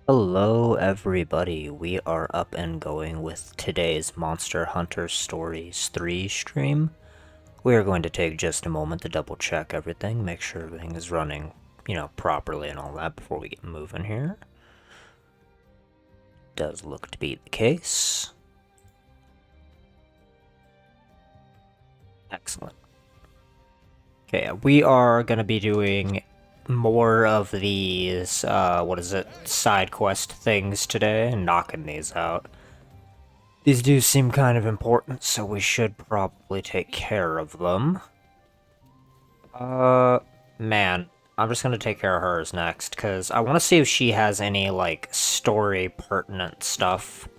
Hello everybody, we are up and going with today's Monster Hunter Stories 3 stream. We are going to take just a moment to double check everything, make sure everything is running, properly and all that before we get moving here. Does look to be the case. Excellent. Okay, we are going to be doing more of these, side quest things today, and knocking these out. These do seem kind of important, so we should probably take care of them. Man, I'm just gonna take care of hers next, because I want to see if she has any, like, story-pertinent stuff.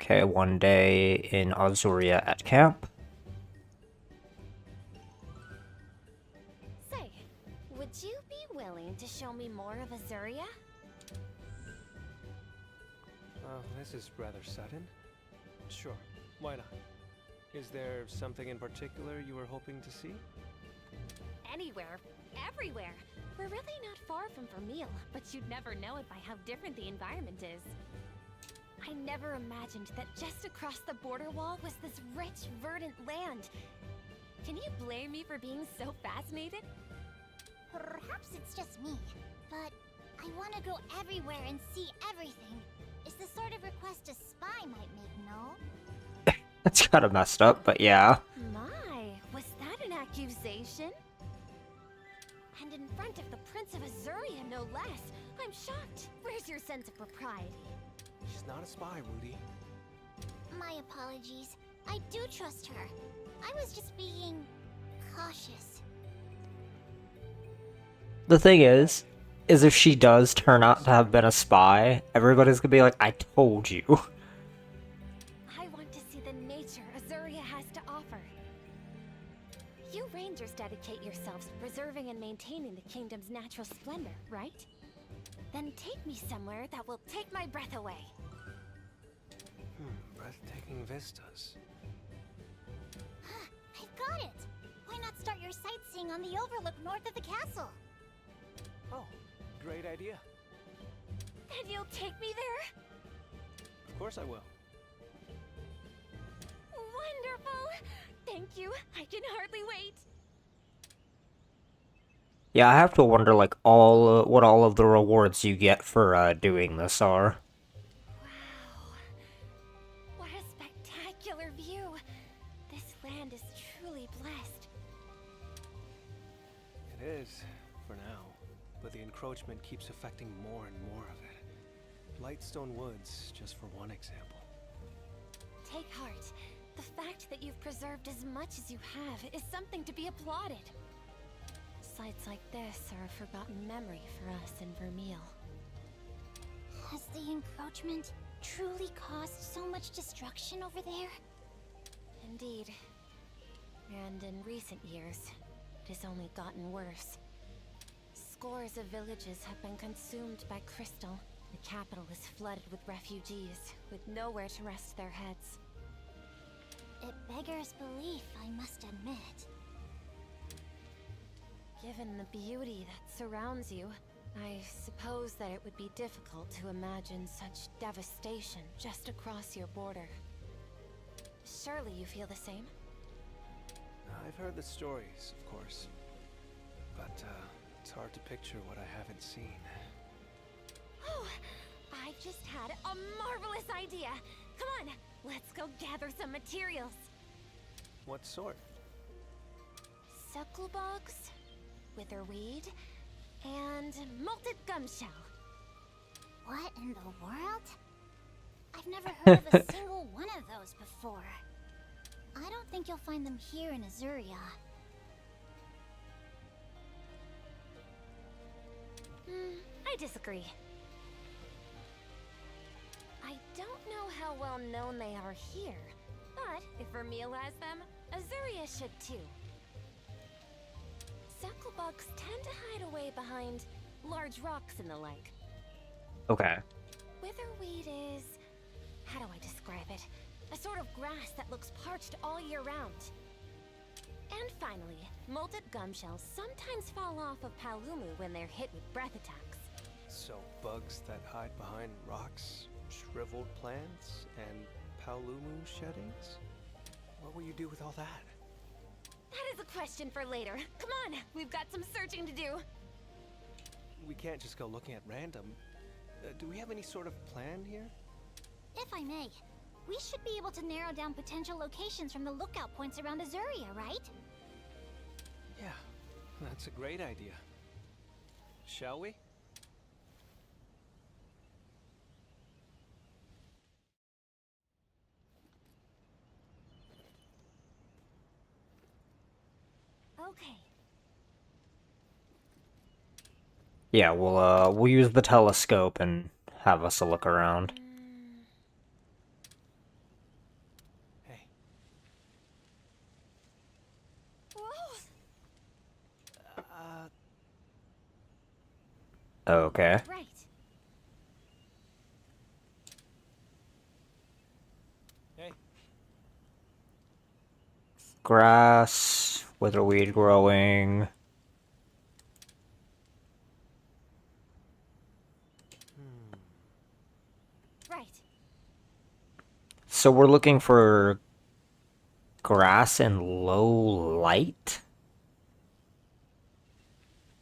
Okay, one day in Azuria at camp. Say, would you be willing to show me more of Azuria? This is rather sudden. Sure, why not? Is there something in particular you were hoping to see? Anywhere, everywhere. We're really not far from Vermeil, but you'd never know it by how different the environment is. I never imagined that just across the border wall was this rich, verdant land. Can you blame me for being so fascinated? Perhaps it's just me, but I want to go everywhere and see everything. It's the sort of request a spy might make, no? That's kind of messed up, but yeah. My, was that an accusation? And in front of the Prince of Azuria, no less. I'm shocked. Where's your sense of propriety? She's not a spy, Rudy. My apologies. I do trust her. I was just being cautious. The thing is if she does turn out to have been a spy, everybody's gonna be like, I told you. I want to see the nature Azuria has to offer. You Rangers dedicate yourselves to preserving and maintaining the kingdom's natural splendor, right? Then take me somewhere that will take my breath away. Breathtaking vistas. I've got it! Why not start your sightseeing on the overlook north of the castle? Oh, great idea. And you'll take me there? Of course I will. Wonderful! Thank you. I can hardly wait. Yeah, I have to wonder, like, what all of the rewards you get for, doing this are. Wow. What a spectacular view. This land is truly blessed. It is, for now. But the encroachment keeps affecting more and more of it. Lightstone Woods, just for one example. Take heart. The fact that you've preserved as much as you have is something to be applauded. Sites like this are a forgotten memory for us in Vermeil. Has the encroachment truly caused so much destruction over there? Indeed. And in recent years, it has only gotten worse. Scores of villages have been consumed by crystal. The capital is flooded with refugees, with nowhere to rest their heads. It beggars belief, I must admit. Given the beauty that surrounds you, I suppose that it would be difficult to imagine such devastation just across your border. Surely you feel the same? I've heard the stories, of course. But, it's hard to picture what I haven't seen. Oh, I just had a marvelous idea! Come on, let's go gather some materials. What sort? Sucklebugs, witherweed, and malted gumshell. What in the world? I've never heard of a single one of those before. I don't think you'll find them here in Azuria. I disagree. I don't know how well known they are here, but if Vermeil has them, Azuria should too. Sucklebugs tend to hide away behind large rocks and the like. Okay. Witherweed is... how do I describe it? a sort of grass that looks parched all year round. And finally, molted gum shells sometimes fall off of Palumu when they're hit with breath attacks. So bugs that hide behind rocks, shriveled plants, and Palumu sheddings? What will you do with all that? That is a question for later. Come on, we've got some searching to do. We can't just go looking at random. Do we have any sort of plan here? If I may, we should be able to narrow down potential locations from the lookout points around Azuria, right? Yeah, that's a great idea. Shall we? Okay. Yeah, we'll use the telescope and have us a look around. Hey. Whoa! Okay. Right. Hey. Grass, witherweed growing. Right. So we're looking for grass and low light?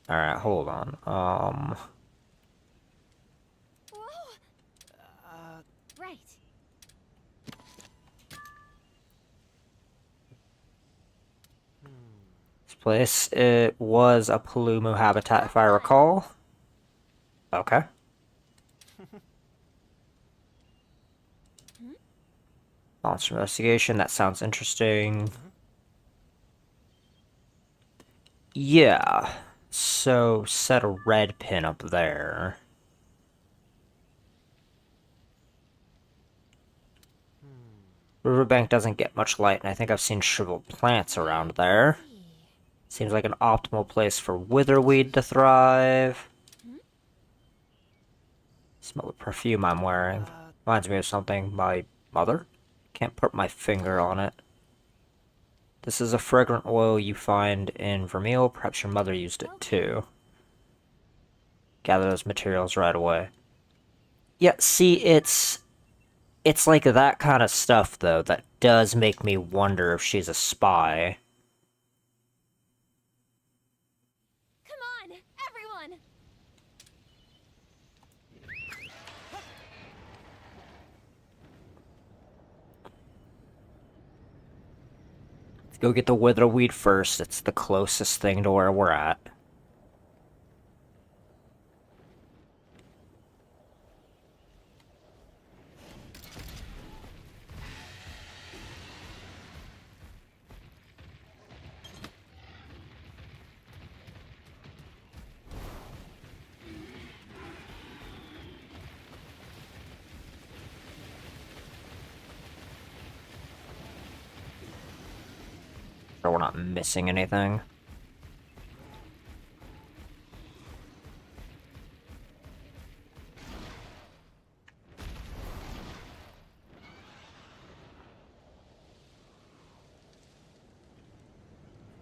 Alright, hold on. Whoa! Right. This place, it was a Palumu habitat if I recall. Okay. Monster investigation, that sounds interesting. Yeah. So, set a red pin up there. Riverbank doesn't get much light, and I think I've seen shriveled plants around there. Seems like an optimal place for witherweed to thrive. Smell the perfume I'm wearing. Reminds me of something my mother? Can't put my finger on it. This is a fragrant oil you find in Vermeil. Perhaps your mother used it too. Gather those materials right away. Yeah, see, it's like that kind of stuff, though, that does make me wonder if she's a spy. Come on, everyone! Let's go get the witherweed first. It's the closest thing to where we're at. So we're not missing anything.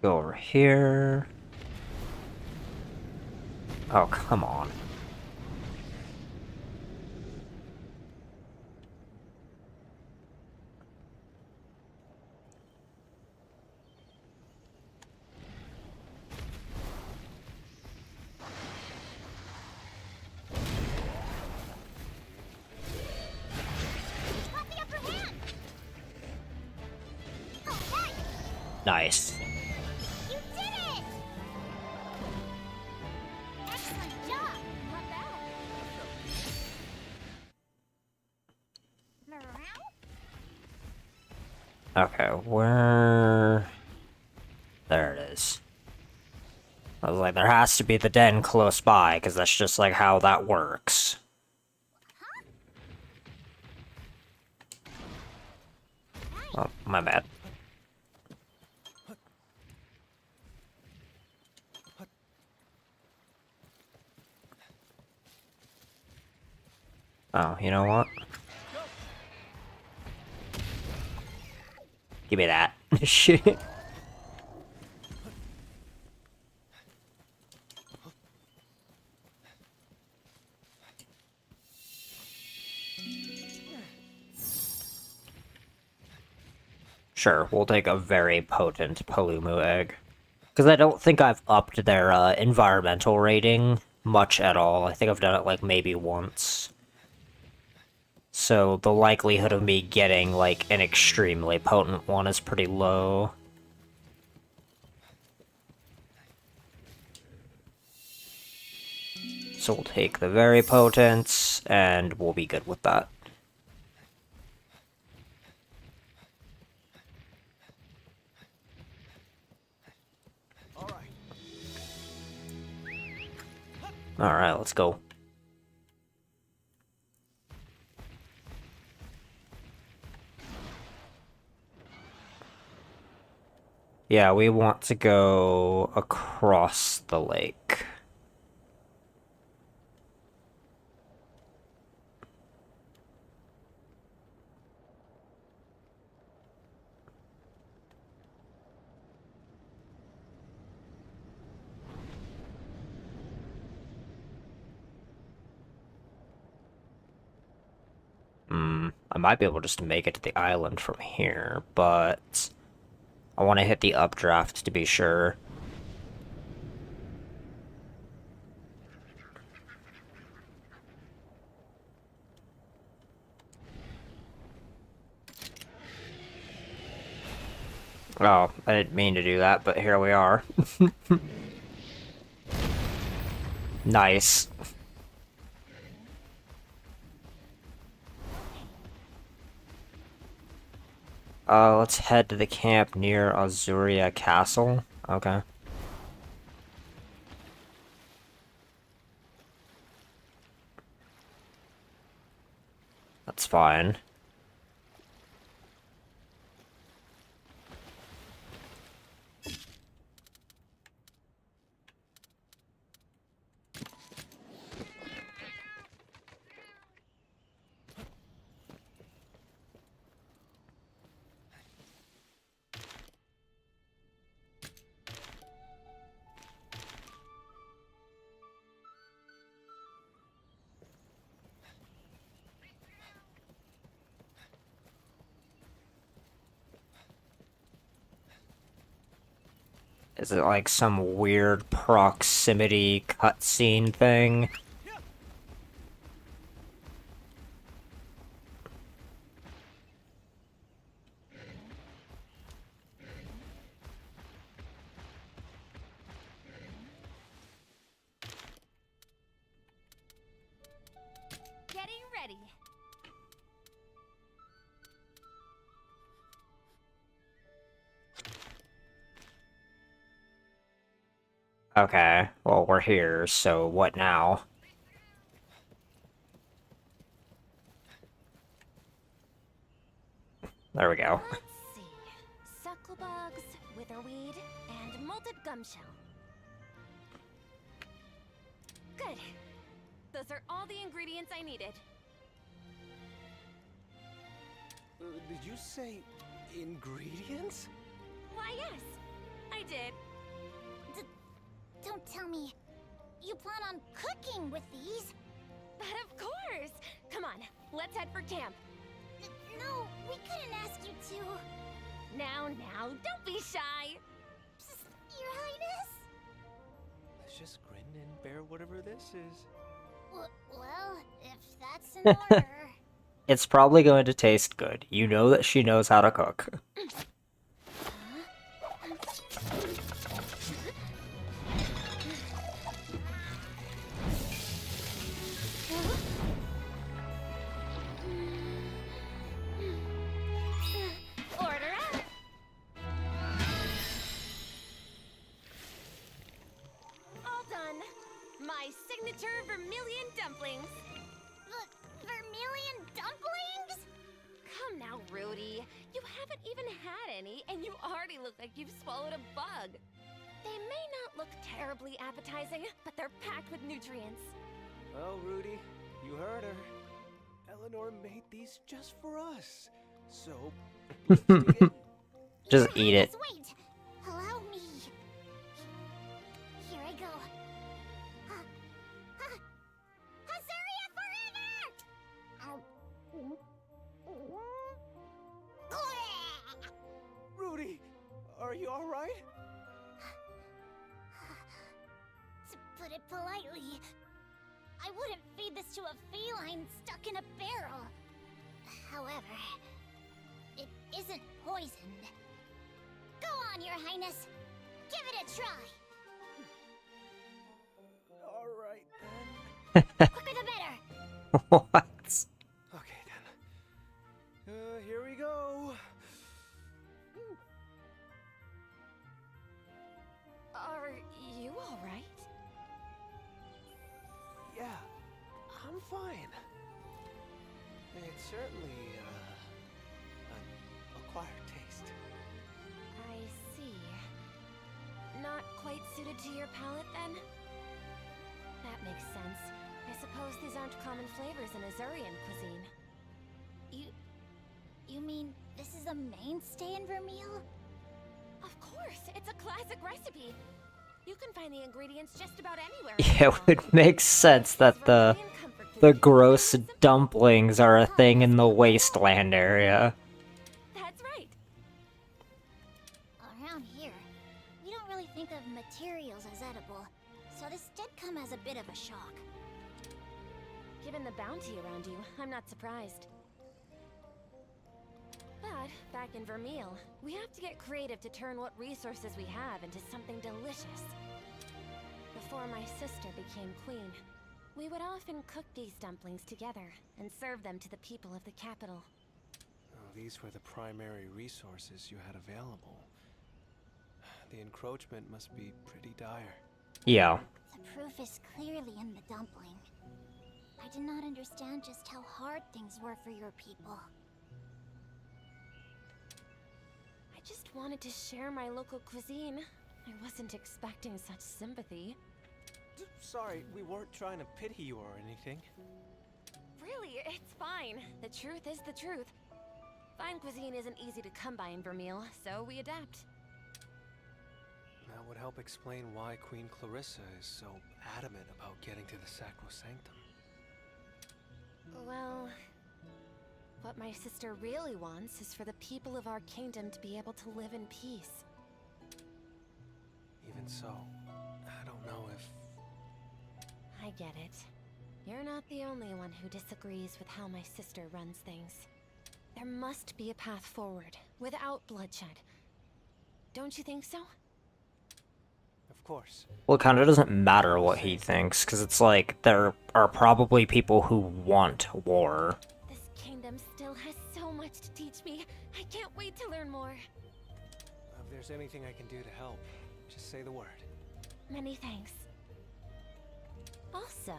Go over here. Oh, come on. Got the upper hand! Okay! Nice. You did it! Excellent job! Not bad. Okay, where... There it is. I was like, there has to be the den close by, because that's just like how that works. Oh, my bad. Oh, you know what? Give me that. Shit. Sure, we'll take a very potent Palumu egg. Because I don't think I've upped their environmental rating much at all. I think I've done it like maybe once. So the likelihood of me getting like an extremely potent one is pretty low. So we'll take the very potent, and we'll be good with that. Alright, let's go. Yeah, we want to go across the lake. I might be able just to make it to the island from here, but I want to hit the updraft to be sure. Oh, I didn't mean to do that, but here we are. Nice. Let's head to the camp near Azuria Castle. Okay. That's fine. Is it like some weird proximity cutscene thing? Getting ready. Okay, well, we're here, so what now? There we go. Let's see. Sucklebugs, witherweed, and malted gumshell. Good. Those are all the ingredients I needed. Did you say ingredients? Why, yes. I did. Don't tell me you plan on cooking with these. But of course! Come on, let's head for camp. No, we couldn't ask you to. Now, don't be shy. Psst, Your Highness? Let's just grin and bear whatever this is. Well, if that's in order. It's probably going to taste good. You know that she knows how to cook. Order up. All done. My signature vermilion dumplings. Vermilion dumplings? Come now, Rudy. You haven't even had any, and you already look like you've swallowed a bug. They may not look terribly appetizing, but they're packed with nutrients. Well, Rudy, you heard her. Eleanor made these just for us. So, let's dig in. Just eat it. Wait! Allow me. Here I go. Azuria forever! Rudy, are you alright? To put it politely, I wouldn't feed this to a feline stuck in a barrel. However, it isn't poisoned. Go on, Your Highness. Give it a try. Alright then. Quicker the better. What? Okay then. Here we go. Are you alright? Yeah, I'm fine. It's certainly, an acquired taste. I see. Not quite suited to your palate, then? That makes sense. I suppose these aren't common flavors in Azurian cuisine. You mean this is a mainstay in Vermeil? Of course, it's a classic recipe. You can find the ingredients just about anywhere. Yeah, it would make sense that the gross dumplings are a thing in the wasteland area. That's right. Around here, we don't really think of materials as edible, so this did come as a bit of a shock. Given the bounty around you, I'm not surprised. But back in Vermeil, we have to get creative to turn what resources we have into something delicious. Before my sister became queen, we would often cook these dumplings together and serve them to the people of the capital. Oh, these were the primary resources you had available. The encroachment must be pretty dire. Yeah. The proof is clearly in the dumpling. I did not understand just how hard things were for your people. I just wanted to share my local cuisine. I wasn't expecting such sympathy. Sorry, we weren't trying to pity you or anything. Really, it's fine. The truth is the truth. Fine cuisine isn't easy to come by in Vermeil, so we adapt. That would help explain why Queen Clarissa is so adamant about getting to the Sacrosanctum. Well, what my sister really wants is for the people of our kingdom to be able to live in peace. Even so, I don't know if... I get it. You're not the only one who disagrees with how my sister runs things. There must be a path forward, without bloodshed. Don't you think so? Of course. Well, it kind of doesn't matter what he thinks, because it's like, there are probably people who want war. This kingdom still has so much to teach me. I can't wait to learn more. If there's anything I can do to help, just say the word. Many thanks. Also,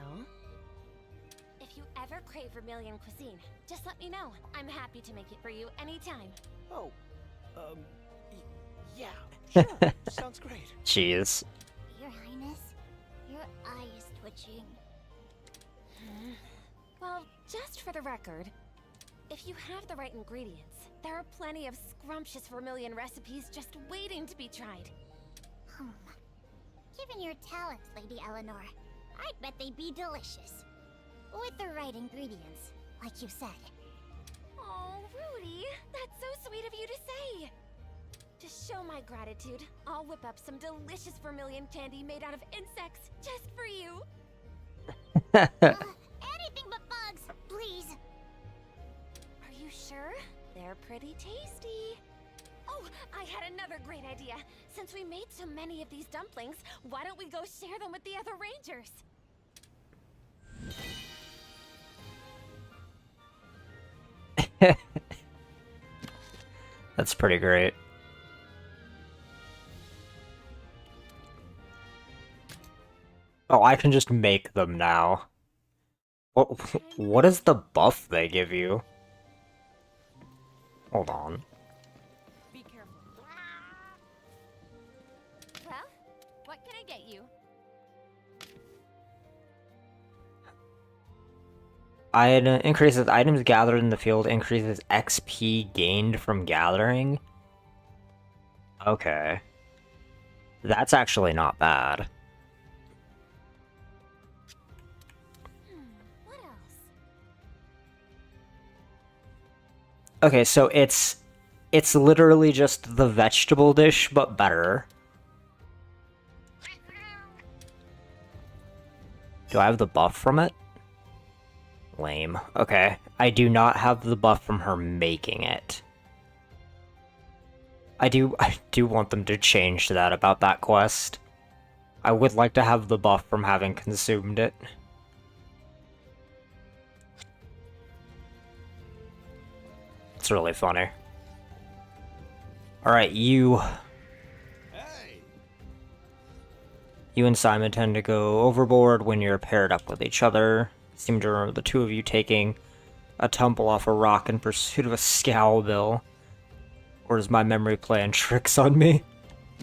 if you ever crave Vermilion cuisine, just let me know. I'm happy to make it for you anytime. Oh, yeah, sure. Sounds great. Jeez. Your Highness, your eye is twitching. Well, just for the record, if you have the right ingredients, there are plenty of scrumptious Vermilion recipes just waiting to be tried. Given your talents, Lady Eleanor, I'd bet they'd be delicious. With the right ingredients, like you said. Oh, Rudy, that's so sweet of you to say. To show my gratitude, I'll whip up some delicious Vermilion candy made out of insects just for you. Anything but bugs, please. Are you sure? They're pretty tasty. Oh, I had another great idea. Since we made so many of these dumplings, why don't we go share them with the other rangers? That's pretty great. Oh, I can just make them now. What is the buff they give you? Hold on. Be careful. Well, what can I get you? Increases items gathered in the field, increases XP gained from gathering. Okay. That's actually not bad. What else? Okay, so it's literally just the vegetable dish, but better. Do I have the buff from it? Lame. Okay. I do not have the buff from her making it. I do want them to change that about that quest. I would like to have the buff from having consumed it. It's really funny. Alright, you and Simon tend to go overboard when you're paired up with each other. Seem to remember the two of you taking a tumble off a rock in pursuit of a scowl bill. Or does my memory playing tricks on me?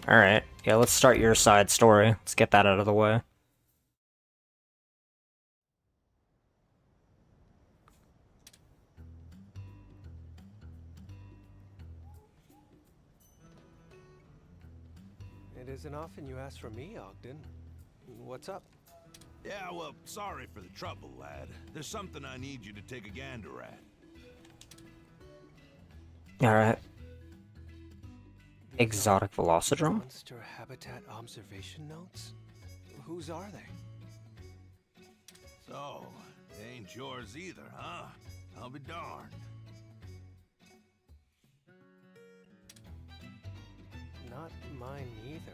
Alright, yeah, let's start your side story. Let's get that out of the way. It isn't often you ask for me, Ogden. What's up? Yeah, well, sorry for the trouble, lad. There's something I need you to take a gander at. Alright. Exotic Velocidrome? Monster habitat observation notes? Whose are they? So, they ain't yours either, huh? I'll be darned. Not mine either.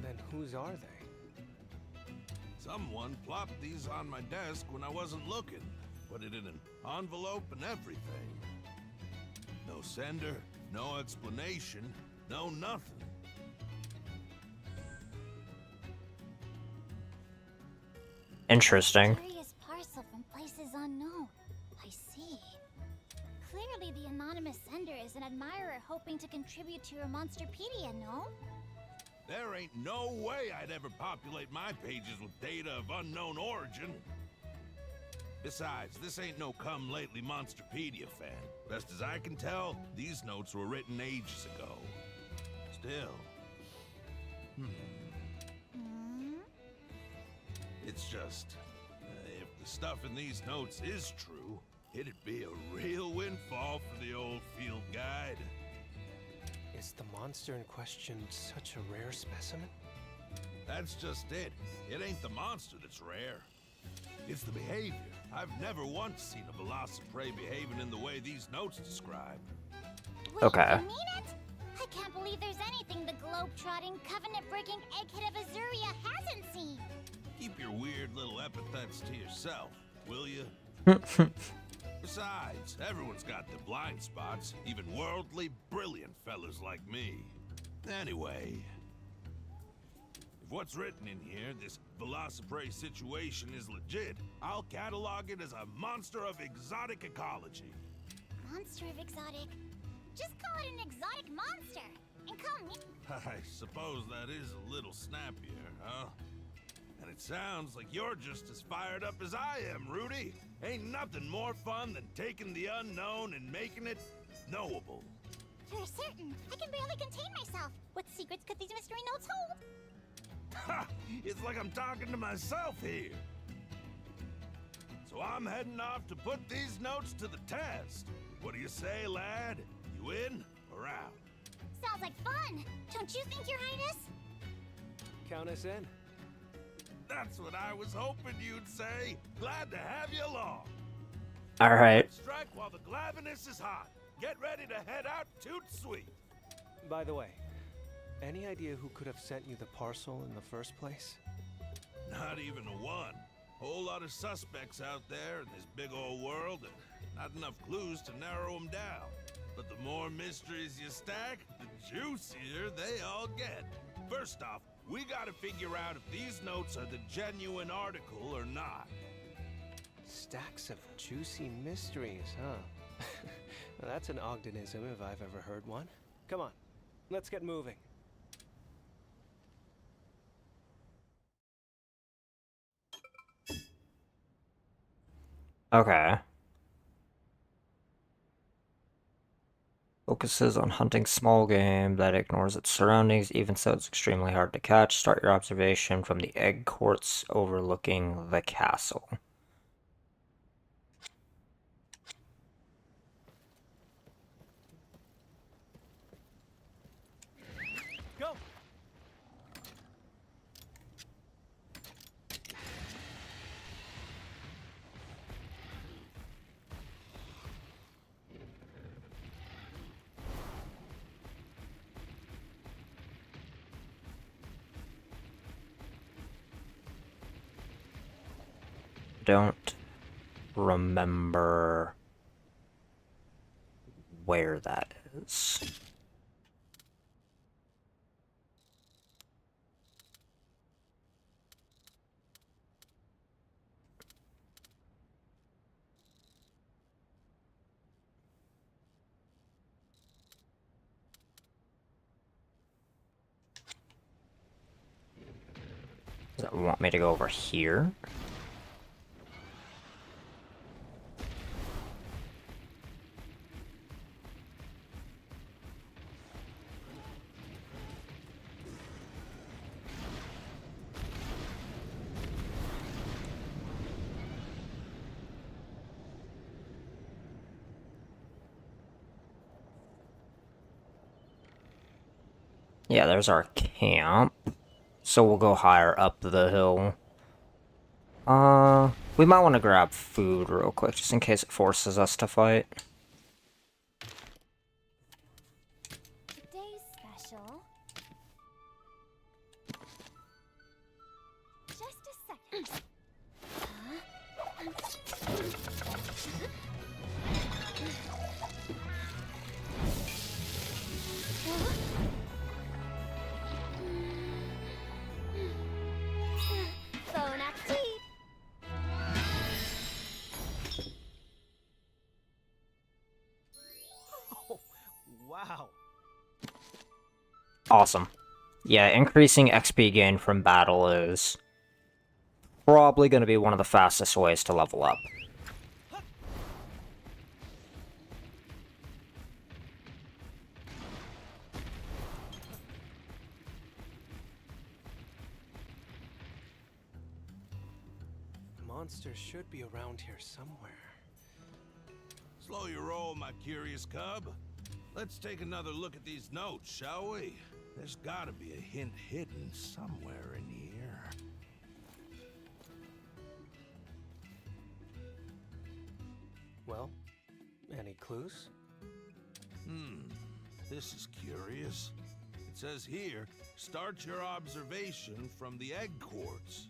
Then whose are they? Someone plopped these on my desk when I wasn't looking. Put it in an envelope and everything. No sender, no explanation, no nothing. Interesting. Curious parcel from places unknown. I see. Clearly the anonymous sender is an admirer hoping to contribute to your Monsterpedia, no? There ain't no way I'd ever populate my pages with data of unknown origin. Besides, this ain't no come-lately Monsterpedia fan. Best as I can tell, these notes were written ages ago. Still... It's just... if the stuff in these notes is true, it'd be a real windfall for the old field guide. Is the monster in question such a rare specimen? That's just it. It ain't the monster that's rare. It's the behavior. I've never once seen a Velociprey behaving in the way these notes describe. Wait, Okay. you mean it? I can't believe there's anything the globe-trotting, covenant-breaking egghead of Azuria hasn't seen. Keep your weird little epithets to yourself, will you? Besides, everyone's got their blind spots, even worldly, brilliant fellas like me. Anyway, if what's written in here, this Velociprey situation is legit, I'll catalog it as a monster of exotic ecology. Monster of exotic. Just call it an exotic monster. And call me. I suppose that is a little snappier, huh? And it sounds like you're just as fired up as I am, Rudy. Ain't nothing more fun than taking the unknown and making it knowable. For certain, I can barely contain myself. What secrets could these mystery notes hold? Ha! It's like I'm talking to myself here. So I'm heading off to put these notes to the test. What do you say, lad? You in or out? Sounds like fun. Don't you think, Your Highness? Count us in. That's what I was hoping you'd say. Glad to have you along. Alright. Strike while the glaviness is hot. Get ready to head out toot sweet. By the way, any idea who could have sent you the parcel in the first place? Not even a one. Whole lot of suspects out there in this big old world, and not enough clues to narrow them down. But the more mysteries you stack, the juicier they all get. First off, we gotta figure out if these notes are the genuine article or not. Stacks of juicy mysteries, huh? Now that's an Ogdenism if I've ever heard one. Come on, let's get moving. Okay. focuses on hunting small game that ignores its surroundings, even so it's extremely hard to catch. Start your observation from the egg courts overlooking the castle. Go! Don't remember where that is. Does it want me to go over here? Yeah, there's our camp. So we'll go higher up the hill. We might want to grab food real quick, just in case it forces us to fight. Today's special. Just a second. Bon appetit! Oh, wow. Awesome. Yeah, increasing XP gain from battle is probably going to be one of the fastest ways to level up. Monsters should be around here somewhere. Slow your roll, my curious cub. Let's take another look at these notes, shall we? There's gotta be a hint hidden somewhere in here. Well, any clues? This is curious. It says here, start your observation from the egg courts.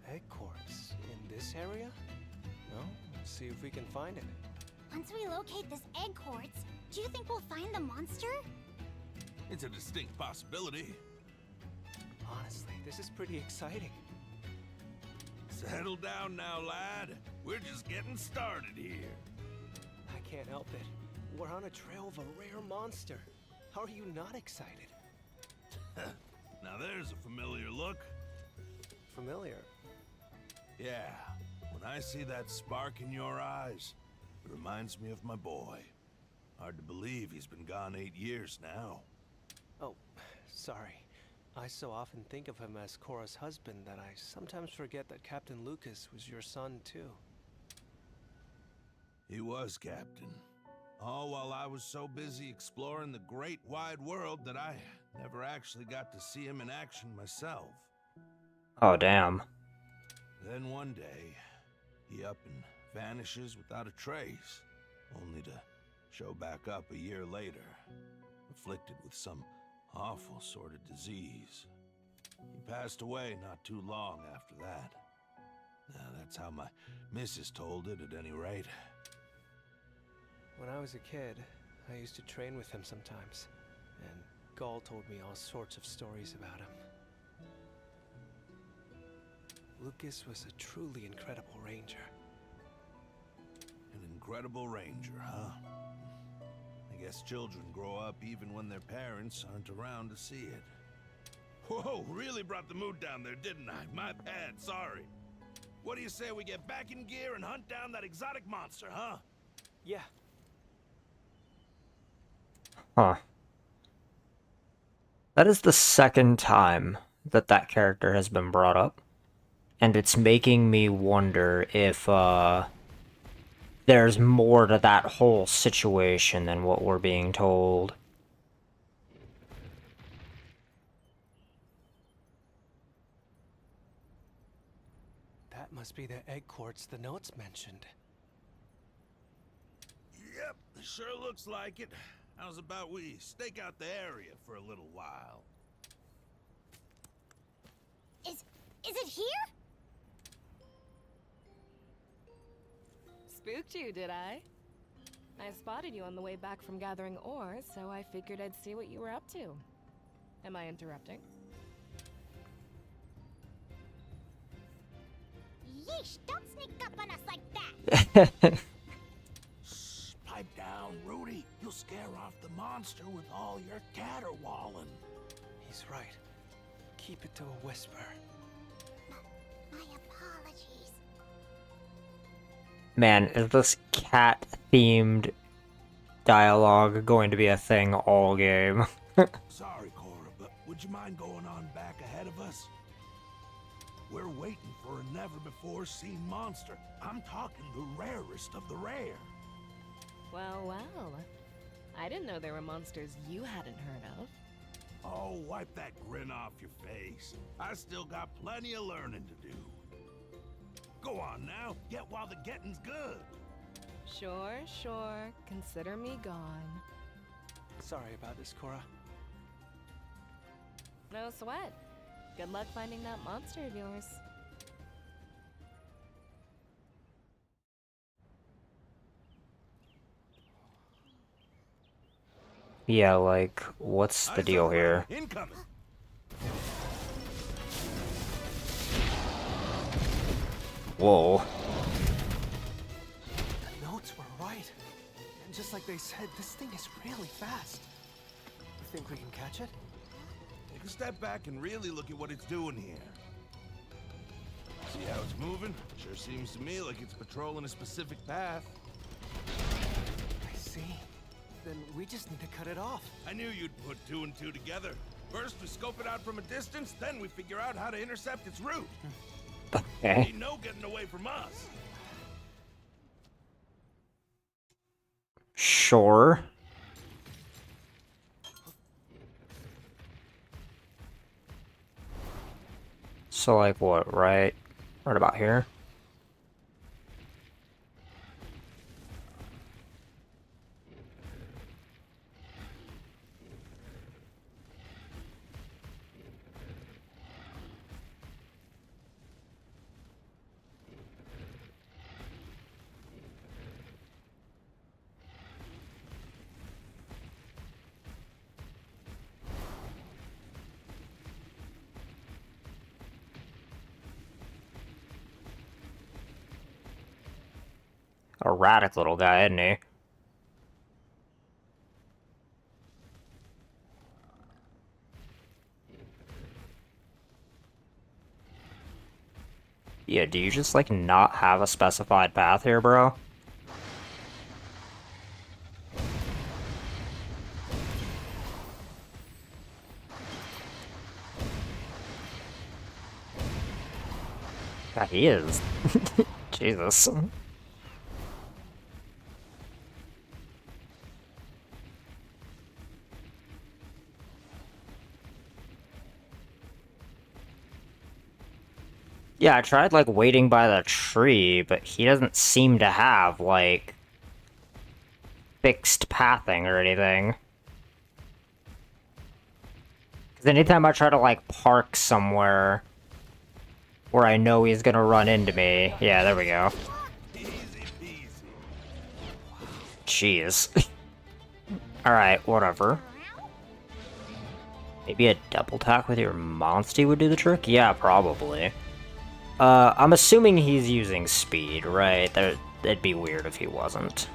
Egg quartz in this area? No? Let's see if we can find it. Once we locate this egg quartz, do you think we'll find the monster? It's a distinct possibility. Honestly, this is pretty exciting. Settle down now, lad. We're just getting started here. I can't help it. We're on a trail of a rare monster. How are you not excited? Now there's a familiar look. Familiar. Yeah, when I see that spark in your eyes, it reminds me of my boy. Hard to believe he's been gone 8 years now. Oh, sorry. I so often think of him as Cora's husband that I sometimes forget that Captain Lucas was your son too. He was, Captain. All while I was so busy exploring the great wide world that I never actually got to see him in action myself. Oh, damn. Then one day, he up and vanishes without a trace, only to show back up a year later, afflicted with some awful sort of disease. He passed away not too long after that. That's how my missus told it, at any rate. When I was a kid, I used to train with him sometimes, and Gaul told me all sorts of stories about him. Lucas was a truly incredible ranger. An incredible ranger, huh? I guess children grow up even when their parents aren't around to see it. Whoa, really brought the mood down there, didn't I? My bad, sorry. What do you say we get back in gear and hunt down that exotic monster, huh? Yeah. Huh. That is the second time that that character has been brought up. And it's making me wonder if, there's more to that whole situation than what we're being told. That must be the egg quartz the notes mentioned. Yep, sure looks like it. How's about we stake out the area for a little while? Is it here? Spooked you, did I? I spotted you on the way back from gathering ore, so I figured I'd see what you were up to. Am I interrupting? Yeesh, don't sneak up on us like that! Shh, pipe down, Rudy. You'll scare off the monster with all your caterwauling. He's right. Keep it to a whisper. My apologies. Man, is this cat-themed dialogue going to be a thing all game? Sorry, Cora, but would you mind going on back ahead of us? We're waiting for a never-before-seen monster. I'm talking the rarest of the rare. Well, well. I didn't know there were monsters you hadn't heard of. Oh, wipe that grin off your face. I still got plenty of learning to do. Go on now, get while the getting's good. Sure, sure. Consider me gone. Sorry about this, Cora. No sweat. Good luck finding that monster of yours. Yeah, like, what's the deal here? Incoming. Whoa. The notes were right. And just like they said, this thing is really fast. You think we can catch it? Take a step back and really look at what it's doing here. See how it's moving? Sure seems to me like it's patrolling a specific path. I see. Then we just need to cut it off. I knew you'd put two and two together. First we scope it out from a distance, then we figure out how to intercept its route. Okay. Ain't no getting away from us. Sure. So, like, what, right about here? Erratic little guy, isn't he? Yeah, do you just, like, not have a specified path here, bro? Yeah, he is. Jesus. Yeah, I tried, like, waiting by the tree, but he doesn't seem to have, like, fixed pathing or anything. Because anytime I try to, like, park somewhere where I know he's gonna run into me... Yeah, there we go. Easy peasy. Jeez. Alright, whatever. Maybe a double tack with your monstie would do the trick? Yeah, probably. I'm assuming he's using speed, right? That'd be weird if he wasn't.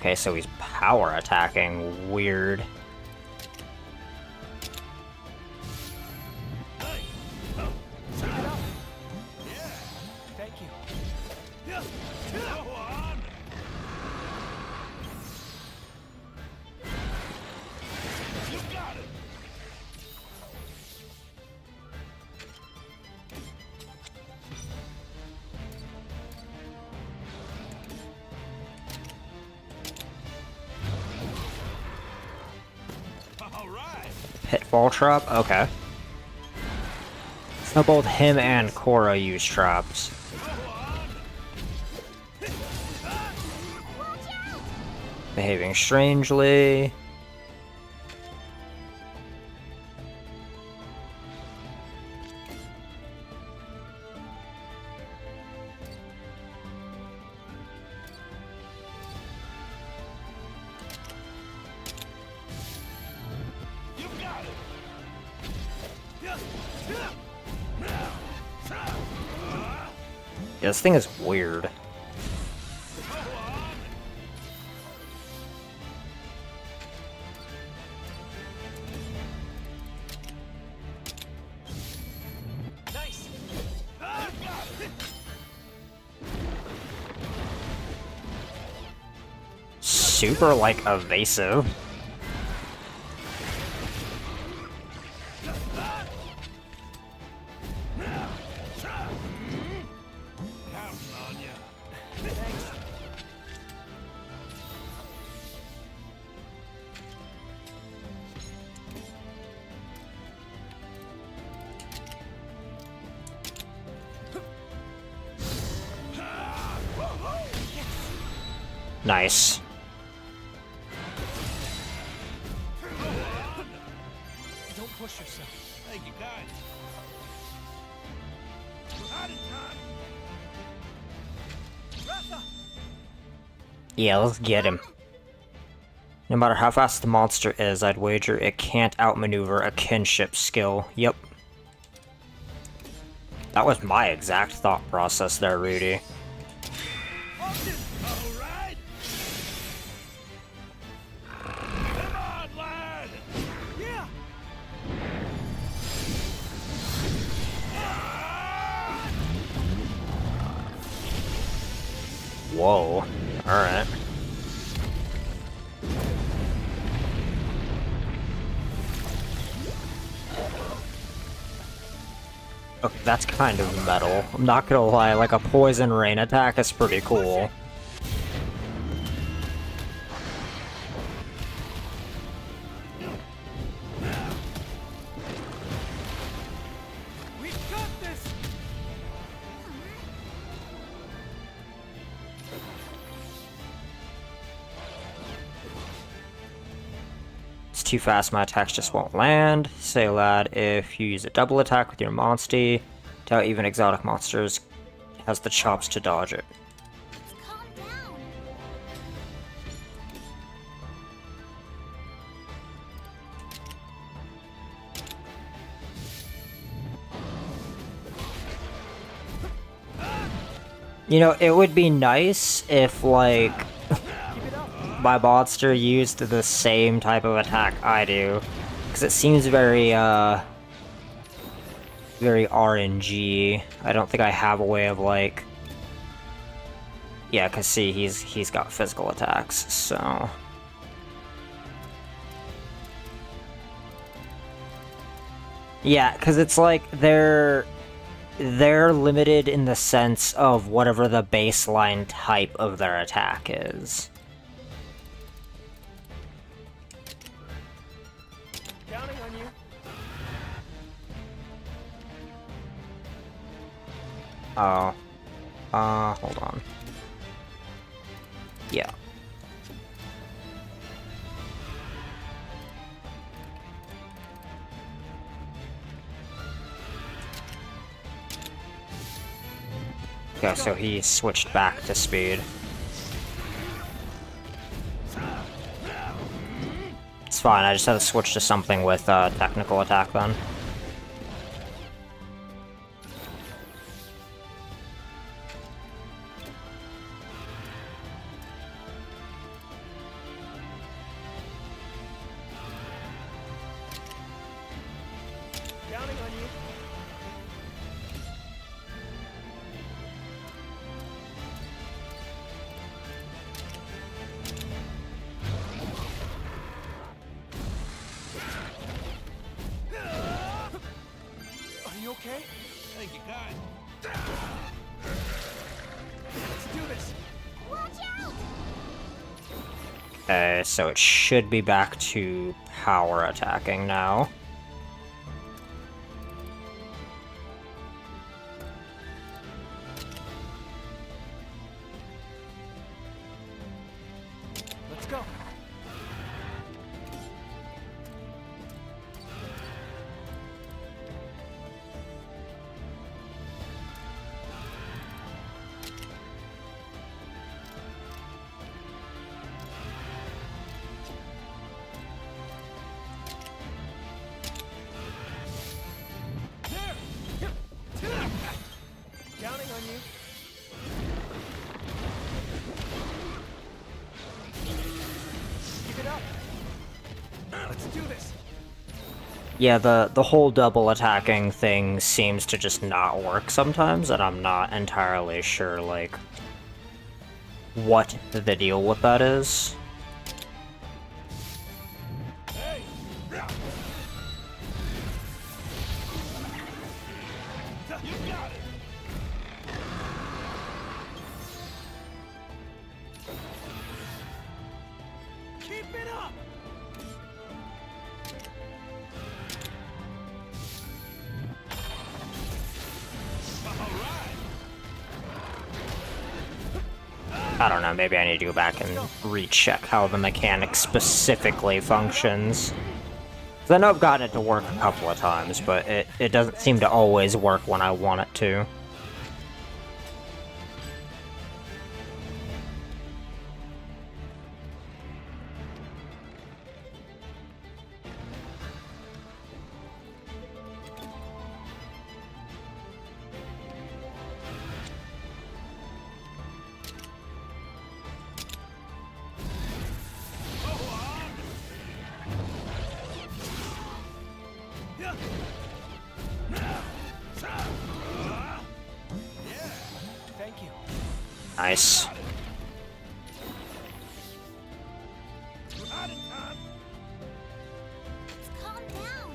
Okay, so he's power attacking. Weird. Thank you. Go on! You got it! All right. Pitfall trap? Okay. So both him and Korra use traps. Behaving strangely. You got it! Yeah, this thing is weird. Nice. Super, like, evasive. Counting on ya. Nice. Don't push yourself. Thank you, guys. Out of time. Ratha! Yeah, let's get him. No matter how fast the monster is, I'd wager it can't outmaneuver a kinship skill. Yep. That was my exact thought process there, Rudy. All right. Come on, lad. Yeah! Whoa. Alright. Okay, that's kind of metal. I'm not gonna lie, like a poison rain attack is pretty cool. We got this! It's too fast, my attacks just won't land. Say, lad, if you use a double attack with your monstie, doubt even exotic monsters has the chops to dodge it. Calm down. You know, it would be nice if, like, my monster used the same type of attack I do. Because it seems very, very RNG. I don't think I have a way of, like... Yeah, because see, he's got physical attacks, so... Yeah, because it's like, they're limited in the sense of whatever the baseline type of their attack is. Counting on you. Oh. Hold on. Yeah. Yeah, so he switched back to speed. It's fine, I just had to switch to something with technical attack then. Okay, so it should be back to power attacking now. Let's go. Counting on you. Keep it up. Let's do this. Yeah, the whole double attacking thing seems to just not work sometimes, and I'm not entirely sure, like, what the deal with that is. Hey! You got it! Keep it up. I don't know, maybe I need to go back and recheck how the mechanic specifically functions. 'Cause I know I've gotten it to work a couple of times, but it doesn't seem to always work when I want it to. Thank you. Nice. Out of time! Calm down.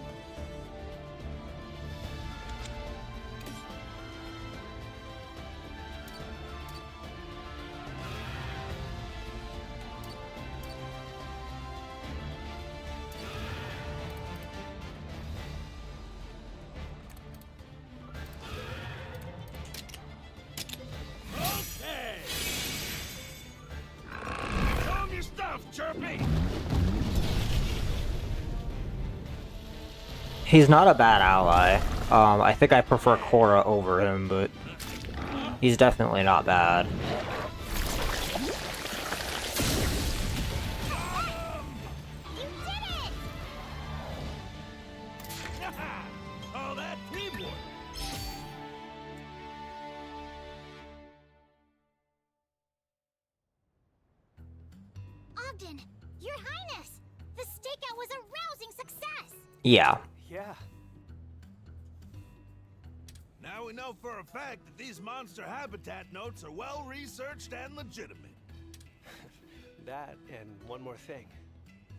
Okay! Show 'em your stuff, Chirpy! He's not a bad ally. I think I prefer Korra over him, but he's definitely not bad. You did it! Oh, that teamwork! Ogden, Your Highness! The stakeout was a rousing success! Yeah. Yeah. Now we know for a fact that these monster habitat notes are well researched and legitimate. That and one more thing.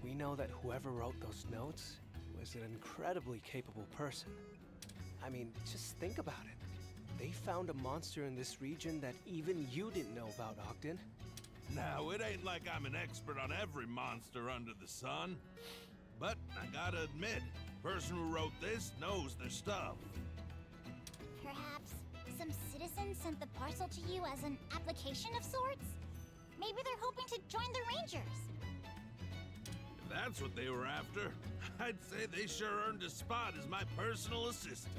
We know that whoever wrote those notes was an incredibly capable person. I mean, just think about it. They found a monster in this region that even you didn't know about, Ogden. Now, it ain't like I'm an expert on every monster under the sun. But I gotta admit, the person who wrote this knows their stuff. Perhaps some citizen sent the parcel to you as an application of sorts? Maybe they're hoping to join the Rangers. If that's what they were after, I'd say they sure earned a spot as my personal assistant.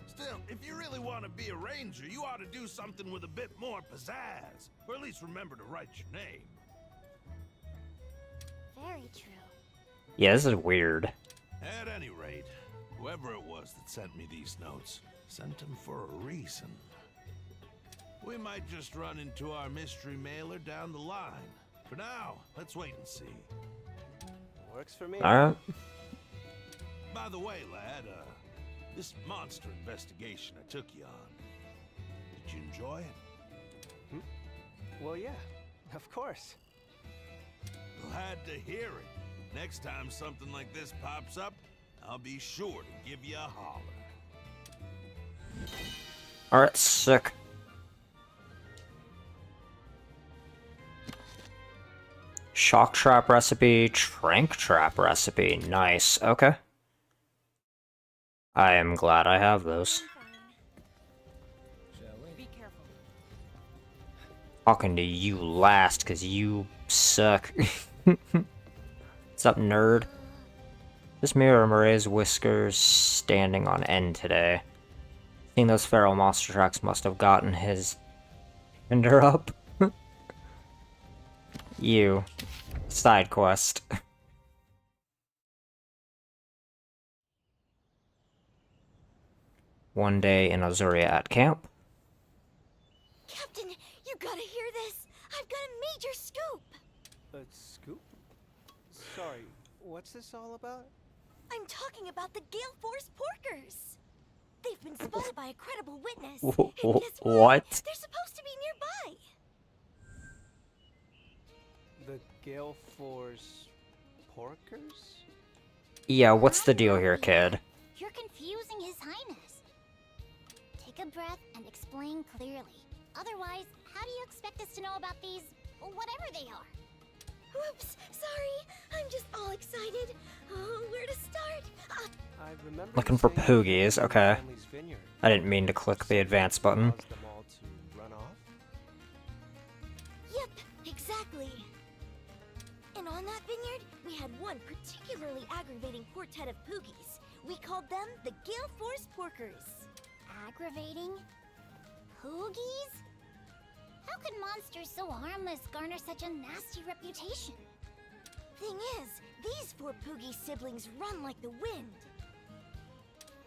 Still, if you really want to be a ranger, you ought to do something with a bit more pizzazz. Or at least remember to write your name. Very true. Yeah, this is weird. At any rate, whoever it was that sent me these notes, sent them for a reason. We might just run into our mystery mailer down the line. For now, let's wait and see. Works for me. Alright. By the way, lad, this monster investigation I took you on, did you enjoy it? Well, yeah, of course. Glad to hear it. Next time something like this pops up, I'll be sure to give you a holler. Alright, sick. Shock trap recipe, trank trap recipe. Nice. Okay. I am glad I have those. Be careful. Talking to you last, because you suck. What's up, nerd? This mirror Murray's whiskers standing on end today. Seeing those feral monster tracks must have gotten his ender up. You. Side quest. One day in Azuria at camp. Captain, you gotta hear this. I've got a major scoop. A scoop? Sorry, what's this all about? I'm talking about the Gale Force Porkers. They've been spotted by a credible witness. Wh- And guess what? They're supposed to be nearby. The Gale Force Porkers? Yeah, what's the deal here, kid? You're confusing His Highness. Take a breath and explain clearly. Otherwise, how do you expect us to know about these, whatever they are? Whoops, sorry. I'm just all excited. Oh, where to start? I remember Looking for saying poogies, in okay. family's vineyard. I didn't mean to click the advance button. Caused them all to run off? Yep, exactly. And on that vineyard, we had one particularly aggravating quartet of poogies. We called them the Gale Force Porkers. Aggravating? Poogies? How could monsters so harmless garner such a nasty reputation? Thing is, these four Poogie siblings run like the wind.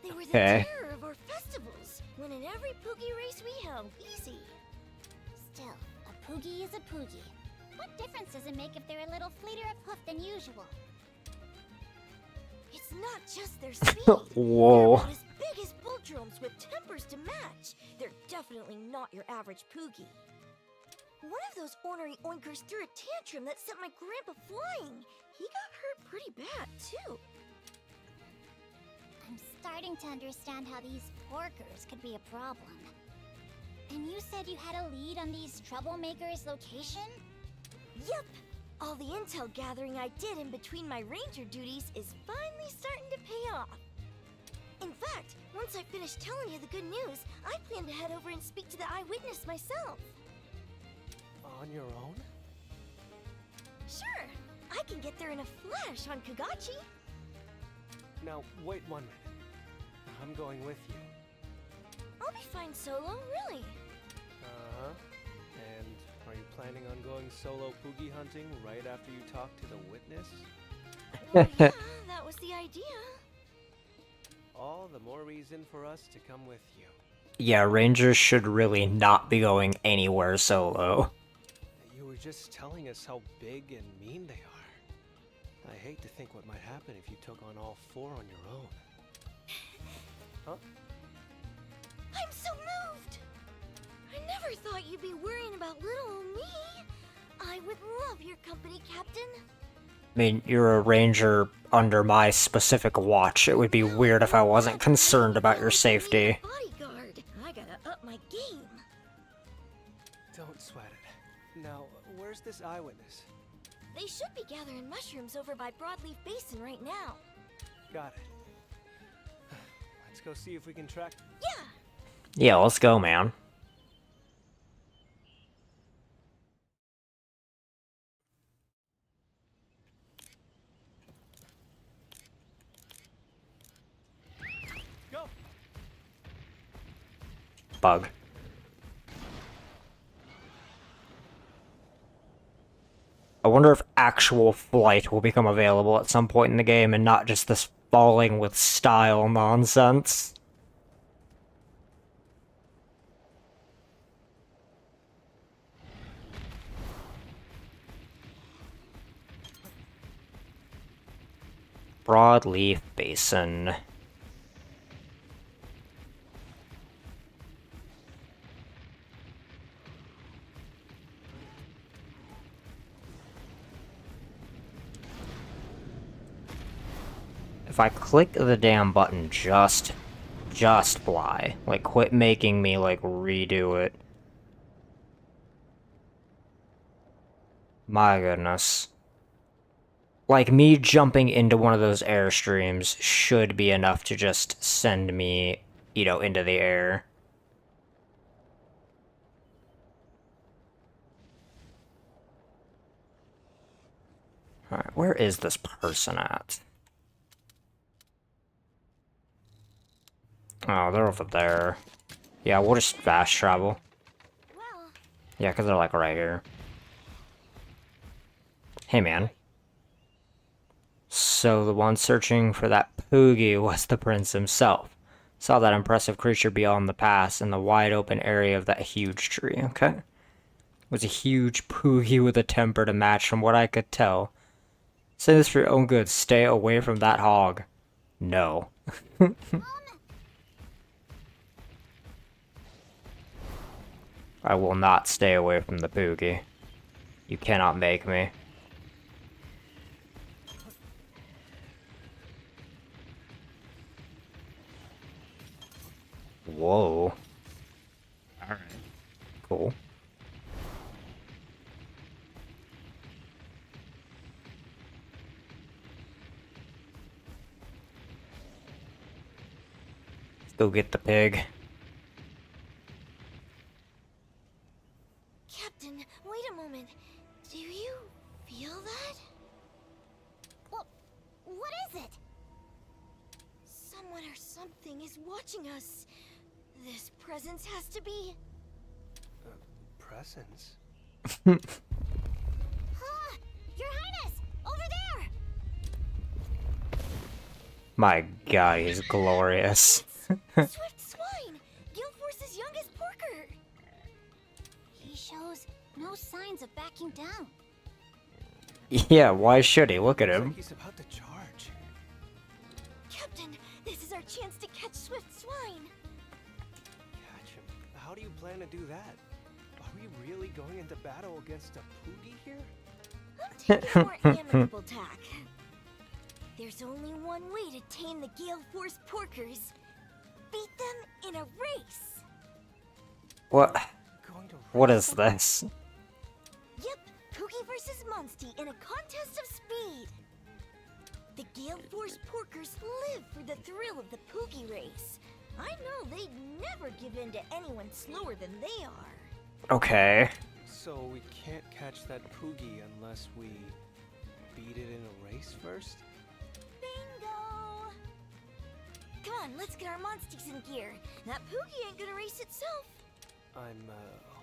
They were the Okay. terror of our festivals, winning every Poogie race we held, easy. Still, a Poogie is a Poogie. What difference does it make if they're a little fleeter of hoof than usual? It's not just their speed. Whoa. They're about as big as bull drums with tempers to match. They're definitely not your average Poogie. One of those ornery oinkers threw a tantrum that sent my grandpa flying. He got hurt pretty bad, too. I'm starting to understand how these porkers could be a problem. And you said you had a lead on these troublemakers' location? Yep. All the intel gathering I did in between my ranger duties is finally starting to pay off. In fact, once I finish telling you the good news, I plan to head over and speak to the eyewitness myself. On your own? Sure, I can get there in a flash on Kagachi. Now, wait 1 minute. I'm going with you. I'll be fine solo, really. Uh-huh. And are you planning on going solo poogie hunting right after you talk to the witness? Well, yeah, that was the idea. All the more reason for us to come with you. Yeah, rangers should really not be going anywhere solo. You were just telling us how big and mean they are. I hate to think what might happen if you took on all four on your own. Huh? I'm so moved! I never thought you'd be worrying about little old me. I would love your company, Captain. I mean, you're a ranger under my specific watch. It would be weird if I wasn't concerned about your safety. Bodyguard. I gotta up my game. Don't sweat it. Now, where's this eyewitness? They should be gathering mushrooms over by Broadleaf Basin right now. Got it. Let's go see if we can track... Yeah! Yeah, let's go, man. Go! Bug. I wonder if actual flight will become available at some point in the game and not just this falling with style nonsense. Broadleaf Basin. If I click the damn button, just fly. Like, quit making me, like, redo it. My goodness. Like, me jumping into one of those airstreams should be enough to just send me, you know, into the air. Alright, where is this person at? Oh, they're over there. Yeah, we'll just fast travel. Well, Yeah, because they're like right here. Hey, man. So the one searching for that Poogie was the prince himself. Saw that impressive creature beyond the pass in the wide open area of that huge tree, okay? It was a huge Poogie with a temper to match from what I could tell. Say this for your own good, stay away from that hog. No. I will not stay away from the Poogie. You cannot make me. Whoa. Alright. Cool. Let's go get the pig. Captain, wait a moment. Do you feel that? What is it? Someone or something is watching us. This presence has to be... Presents? Ah! Your Highness! Over there! My god, he's glorious. Swift Swine! Guildforce's youngest porker! He shows no signs of backing down. Yeah, why should he? Look at Looks him. like he's about to charge. Captain, this is our chance to catch Swift Swine. Catch him. How do you plan to do that? Are we really going into battle against a Poogie here? I'm taking a more amicable tack. There's only one way to tame the Gale Force porkers. Beat them in a race. What? Going to What race is them? this? Yep, Poogie versus Monstie in a contest of speed. The Gale Force porkers live for the thrill of the Poogie race. I know they'd never give in to anyone slower than they are. Okay. So we can't catch that Poogie unless we beat it in a race first? Bingo! Come on, let's get our Monsties in gear. That Poogie ain't gonna race itself. I'm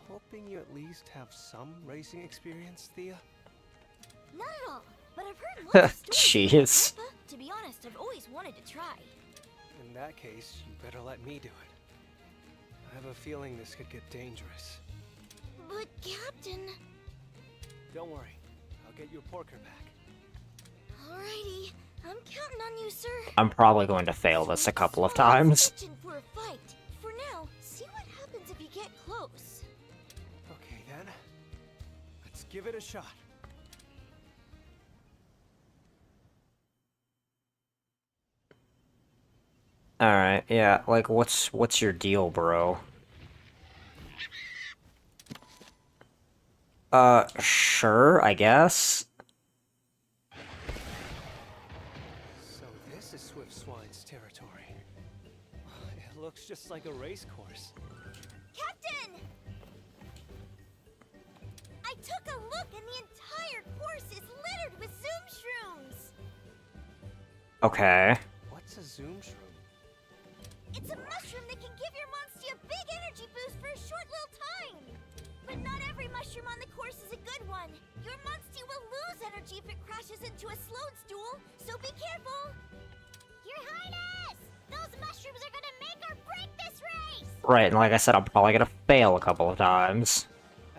hoping you at least have some racing experience, Thea. Not at all, but I've heard lots of stories. Jeez. Papa, to be honest, I've always wanted to try. In that case, you better let me do it. I have a feeling this could get dangerous. But, Captain... Don't worry, I'll get your porker back. Alrighty, I'm counting on you, sir. I'm probably going to fail this a couple of times. Itching for a fight. For now, see what happens if you get close. Okay then, let's give it a shot. Alright, yeah, like, what's your deal, bro? Sure, I guess. So this is Swift Swine's territory. It looks just like a race course. Captain! I took a look and the entire course is littered with Zoom Shrooms! Okay. What's a zoom shroom? It's a mushroom that can give your Monstie a big energy boost for a short little time! But not every mushroom on the course is a good one. Your Monstie will lose energy if it crashes into a Sloanstool, so be careful! Your Highness! Those mushrooms are gonna make or break this race! Right, and like I said, I'm probably gonna fail a couple of times.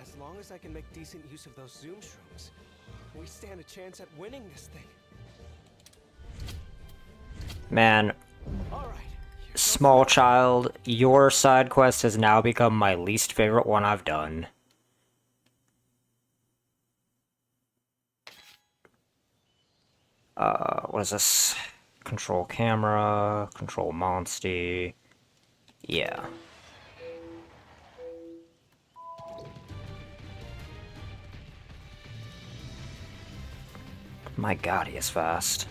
As long as I can make decent use of those zoom shrooms, we stand a chance at winning this thing. Man, Alright. small child, your side quest has now become my least favorite one I've done. What is this? Control camera, control Monstie. Yeah. My god, he is fast.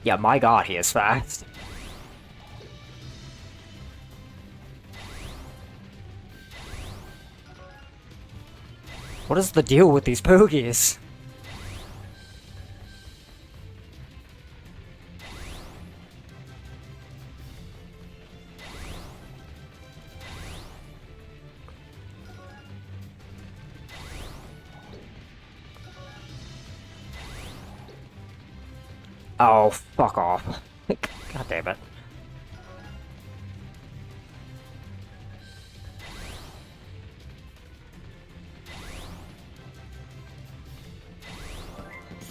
Yeah, my god, he is fast. What is the deal with these pogies? Oh, fuck off. God damn it.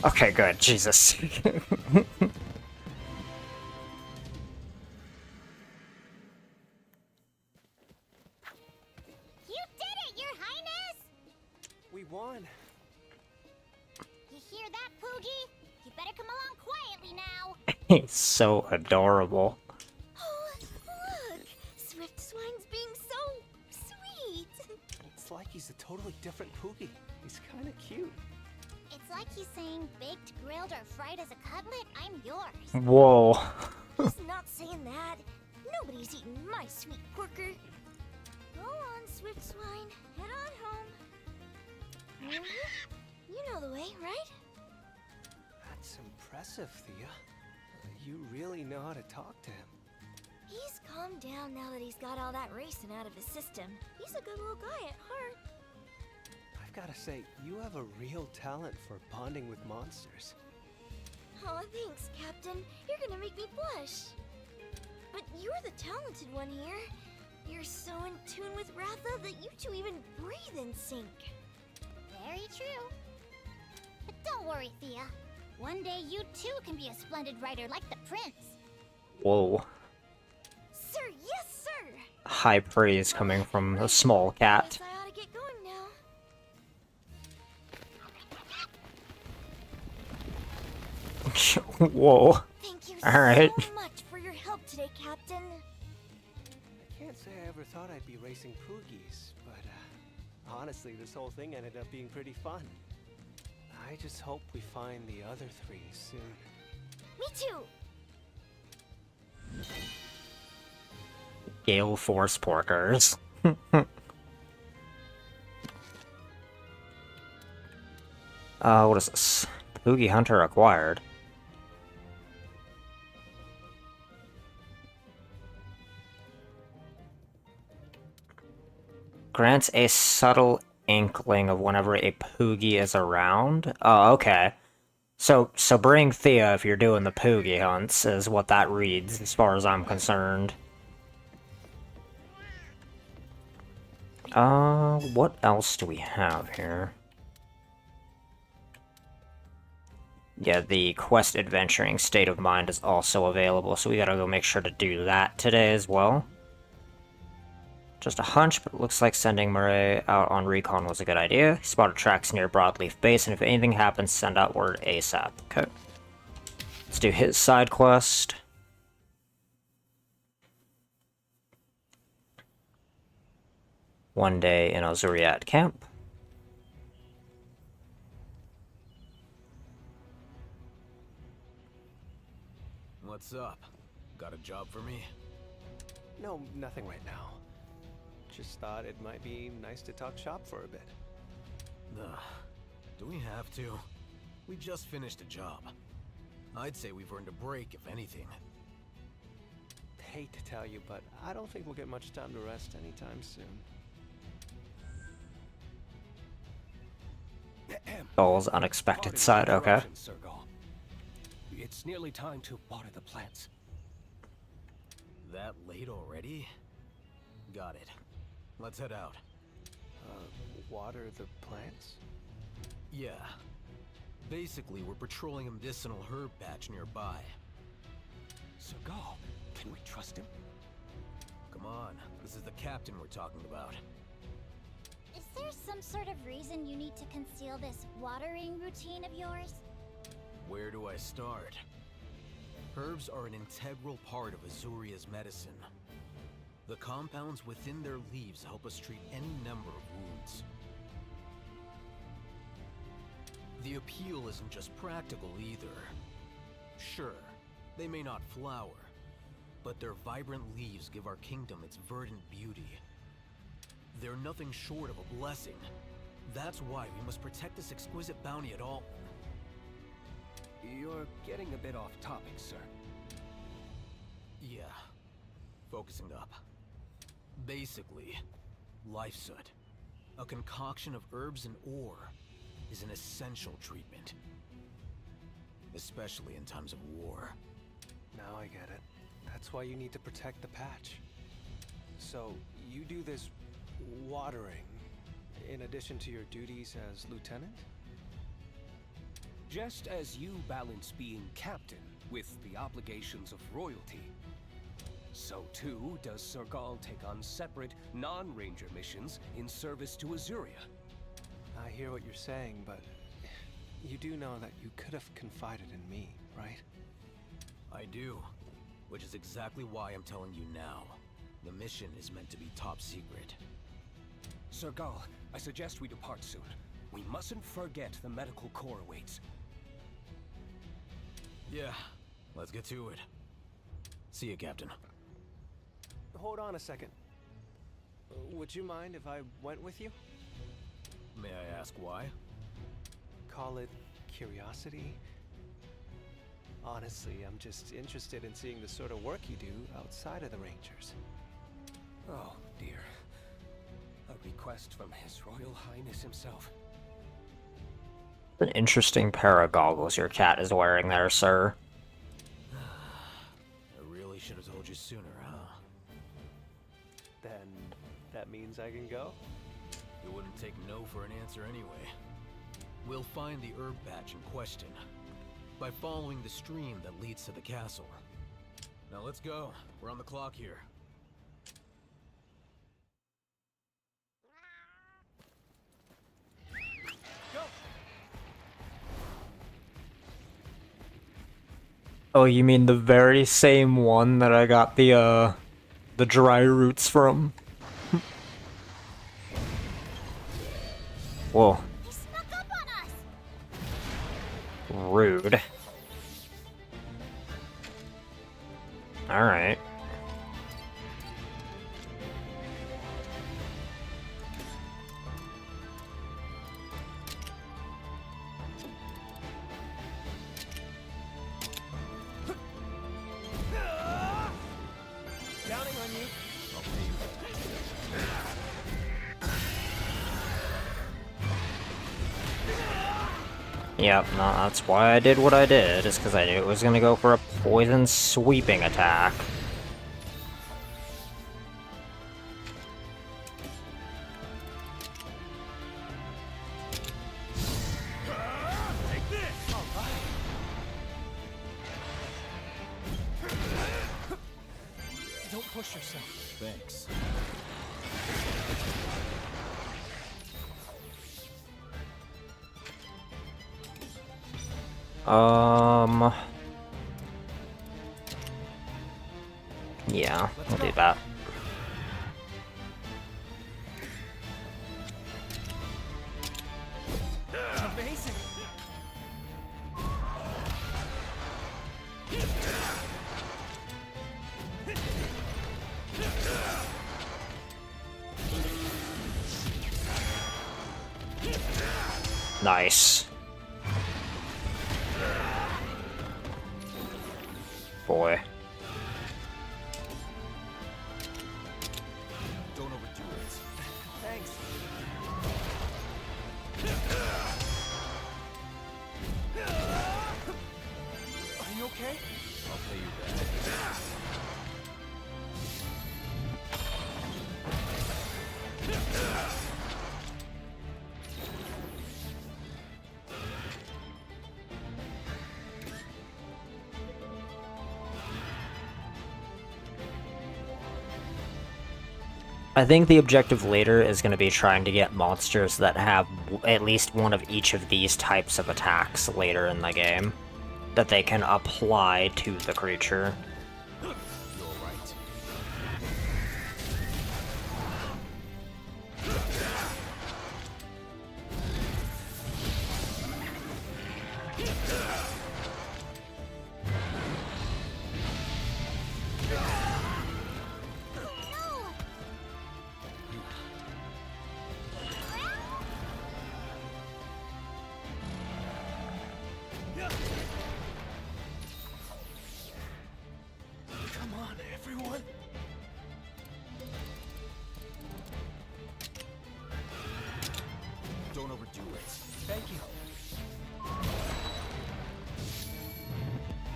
Okay, good. Jesus. You did it, Your Highness! We won. You hear that, Poogie? You better come along quietly now. He's so adorable. Oh, look! Swift Swine's being so sweet. It's like he's a totally different Poogie. He's kind of cute. It's like he's saying, baked, grilled, or fried as a cutlet, I'm yours. Whoa. He's not saying that. Nobody's eating my sweet quirker. Go on, Swift Swine. Head on home. You know the way, right? That's impressive, Thea. You really know how to talk to him. He's calmed down now that he's got all that racing out of his system. He's a good little guy at heart. I've gotta say, you have a real talent for bonding with monsters. Aw, thanks, Captain. You're gonna make me blush. But you're the talented one here. You're so in tune with Ratha that you two even breathe in sync. Very true. But don't worry, Thea. One day you too can be a splendid writer like the prince. Whoa. Sir, yes, sir! High praise coming from a small cat. Guess I ought to get going now. Whoa. Thank you Alright. so much for your help today, Captain. I can't say I ever thought I'd be racing Poogies, but honestly, this whole thing ended up being pretty fun. I just hope we find the other three soon. Me too. Gale Force Porkers. What is this? Poogie Hunter acquired. Grants a subtle inkling of whenever a Poogie is around. Oh, okay. So bring Thea if you're doing the Poogie hunts, is what that reads, as far as I'm concerned. What else do we have here? Yeah, the quest adventuring state of mind is also available, so we gotta go make sure to do that today as well. Just a hunch, but it looks like sending Murray out on recon was a good idea. He spotted tracks near Broadleaf Base, and if anything happens, send out word ASAP. Okay. Let's do his side quest. One day in Azuriat camp. What's up? Got a job for me? No, nothing right now. Just thought it might be nice to talk shop for a bit. Do we have to? We just finished a job. I'd say we've earned a break, if anything. Hate to tell you, but I don't think we'll get much time to rest anytime soon. Gaul's unexpected side, okay. Sir Gaul. It's nearly time to water the plants. That late already? Got it. Let's head out. Water the plants? Yeah. Basically, we're patrolling a medicinal herb patch nearby. Sir Gaul, can we trust him? Come on, this is the captain we're talking about. Is there some sort of reason you need to conceal this watering routine of yours? Where do I start? Herbs are an integral part of Azuria's medicine. The compounds within their leaves help us treat any number of wounds. The appeal isn't just practical either. Sure, they may not flower, but their vibrant leaves give our kingdom its verdant beauty. They're nothing short of a blessing. That's why we must protect this exquisite bounty at all. You're getting a bit off topic, sir. Yeah, focusing up. Basically, life soot, a concoction of herbs and ore, is an essential treatment. Especially in times of war. Now I get it. That's why you need to protect the patch. So, you do this watering in addition to your duties as lieutenant? Just as you balance being captain with the obligations of royalty, so too does Sergal take on separate, non-ranger missions in service to Azuria. I hear what you're saying, but you do know that you could have confided in me, right? I do, which is exactly why I'm telling you now. The mission is meant to be top secret. Sergal, I suggest we depart soon. We mustn't forget the medical corps awaits. Yeah, let's get to it. See you, Captain. Hold on a second. Would you mind if I went with you? May I ask why? Call it curiosity? Honestly, I'm just interested in seeing the sort of work you do outside of the Rangers. Oh, dear. A request from His Royal Highness himself. An interesting pair of goggles your cat is wearing there, sir. I really should have told you sooner, huh? Then that means I can go? You wouldn't take no for an answer anyway. We'll find the herb patch in question by following the stream that leads to the castle. Now let's go. We're on the clock here. Oh, you mean the very same one that I got the dry roots from? Whoa. He snuck up on us! Rude. Alright. Counting on you. I'll pay you back. Yep, no, that's why I did what I did, is because I knew it was gonna go for a poison sweeping attack. Take this! All right. Don't push yourself. Thanks. Yeah, I'll do that. Amazing. Nice. Boy. Don't overdo it. Thanks. Are you okay? I'll pay you back. I think the objective later is going to be trying to get monsters that have at least one of each of these types of attacks later in the game that they can apply to the creature. You're right. Come on, everyone. Don't overdo it. Thank you.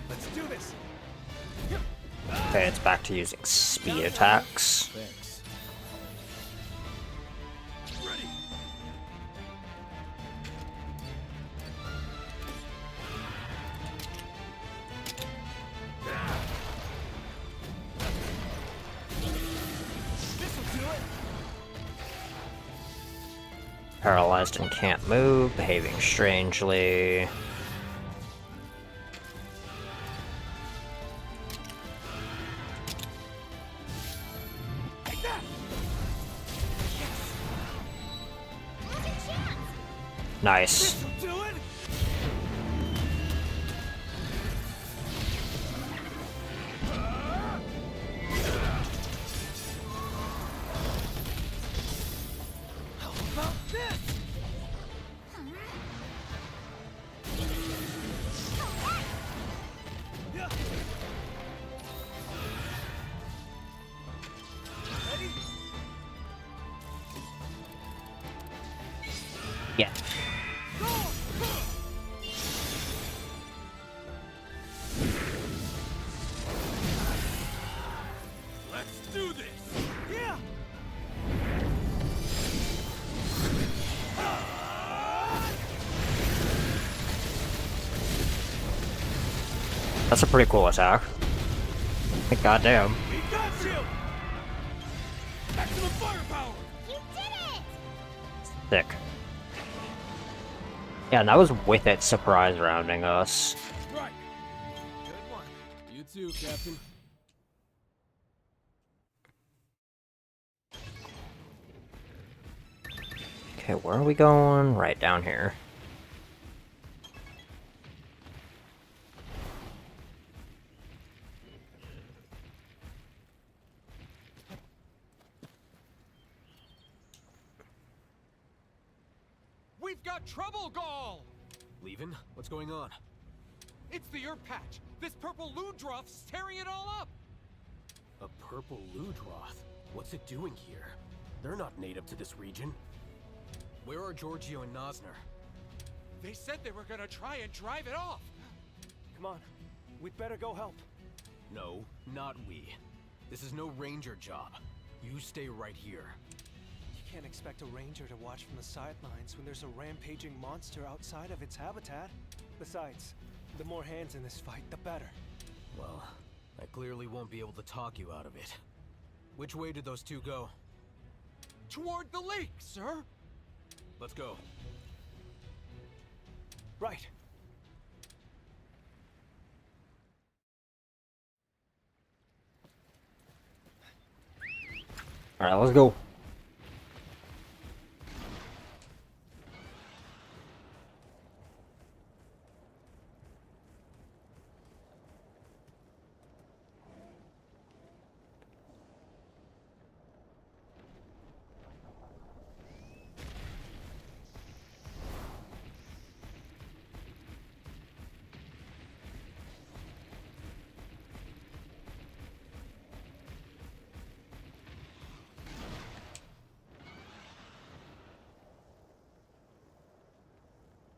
Let's do this. Okay, it's back to using speed attacks. Thanks. Ready. This'll do it. Paralyzed and can't move, behaving strangely. Like that. Now's your chance! Nice. This'll do it. How about this? Yeah. Ready? Yeah. Let's do this. Yeah. That's a pretty cool attack. Goddamn. We got you. Maximum firepower. You did it! Sick. Yeah, and that was with it surprise rounding us. Right. Good one. You too, Captain. Okay, where are we going? Right down here. We've got trouble, Gaul! Leaving? What's going on? It's the herb patch! This purple Ludroth's tearing it all up! A purple Ludroth? What's it doing here? They're not native to this region. Where are Giorgio and Nosner? They said they were gonna try and drive it off! Come on. We'd better go help. No, not we. This is no ranger job. You stay right here. You can't expect a ranger to watch from the sidelines when there's a rampaging monster outside of its habitat. Besides, the more hands in this fight, the better. Well, I clearly won't be able to talk you out of it. Which way did those two go? Toward the lake, sir! Let's go. Right. Alright, let's go.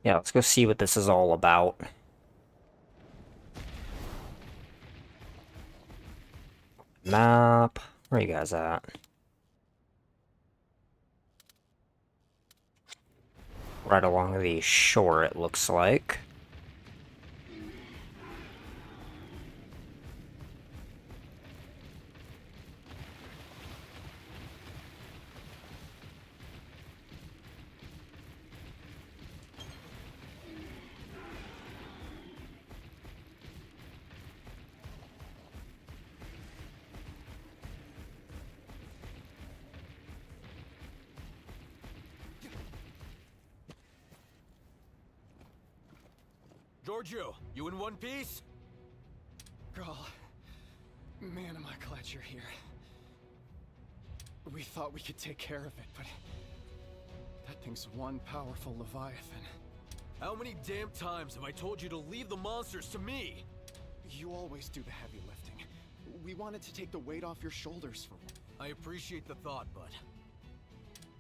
Yeah, let's go see what this is all about. Map. Where are you guys at? Right along the shore, it looks like. Giorgio, you in one piece? Girl, man, am I glad you're here. We thought we could take care of it, but that thing's one powerful Leviathan. How many damn times have I told you to leave the monsters to me? You always do the heavy lifting. We wanted to take the weight off your shoulders for once. I appreciate the thought, but...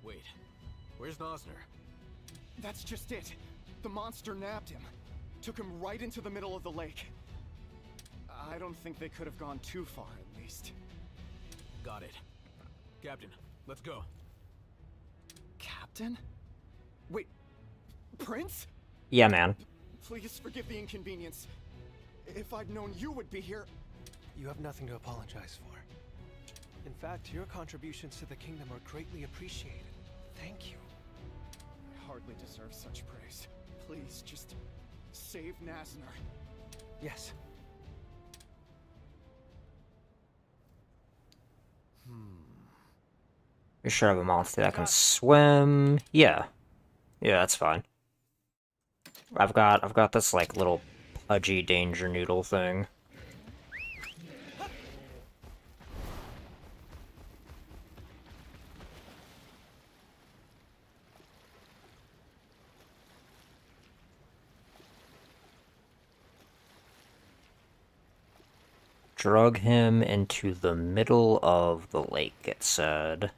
Wait, where's Nosner? That's just it. The monster nabbed him. Took him right into the middle of the lake. I don't think they could have gone too far, at least. Got it. Captain, let's go. Captain? Wait, Prince? Yeah, man. Please forgive the inconvenience. If I'd known you would be here... You have nothing to apologize for. In fact, your contributions to the kingdom are greatly appreciated. Thank you. I hardly deserve such praise. Please, just save Nasner. Yes. You should have a monster that can swim. Yeah. Yeah, that's fine. I've got this like little pudgy danger noodle thing. Drug him into the middle of the lake, it said.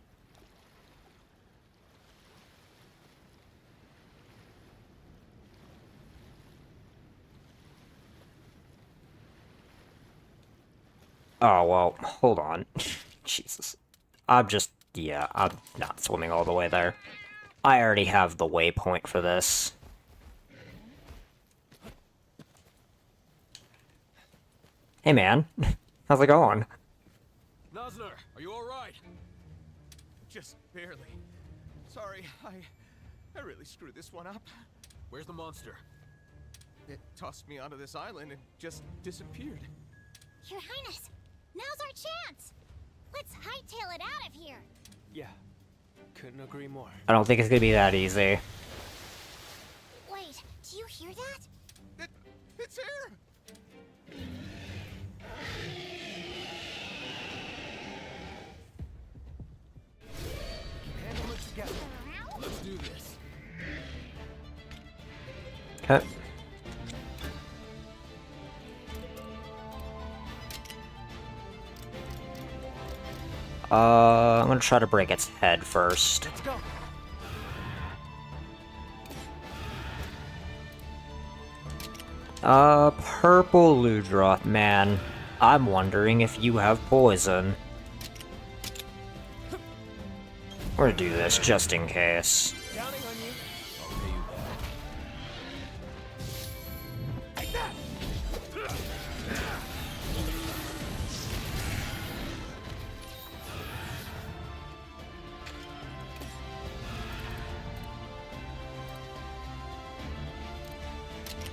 Oh, well, hold on. Jesus. I'm not swimming all the way there. I already have the waypoint for this. Hey, man. How's it going? Nosner, are you alright? Just barely. Sorry, I really screwed this one up. Where's the monster? It tossed me onto this island and just disappeared. Your Highness, now's our chance. Let's hightail it out of here. Yeah. Couldn't agree more. I don't think it's gonna be that easy. Wait, do you hear that? It's here! Handle it together. Let's do this. Okay. I'm gonna try to break its head first. Let's go. Purple Ludroth, man. I'm wondering if you have poison. We're gonna do this just in case. Counting on you. I'll pay you back. Take that!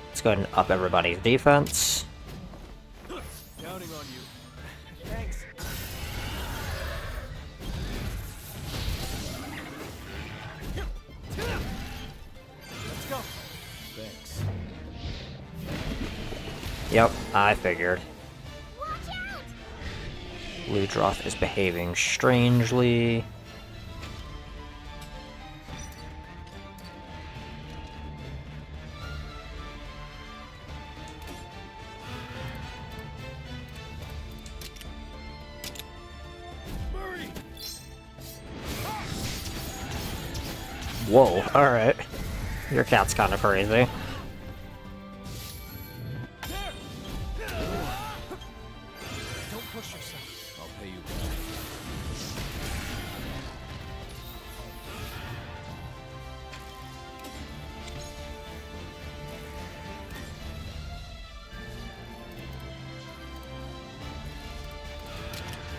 Let's go ahead and up everybody's defense. Counting on you. Thanks. Let's go. Thanks. Yep, I figured. Watch out! Ludroth is behaving strangely. Whoa, alright. Your cat's kind of crazy. Don't push yourself. I'll pay you back.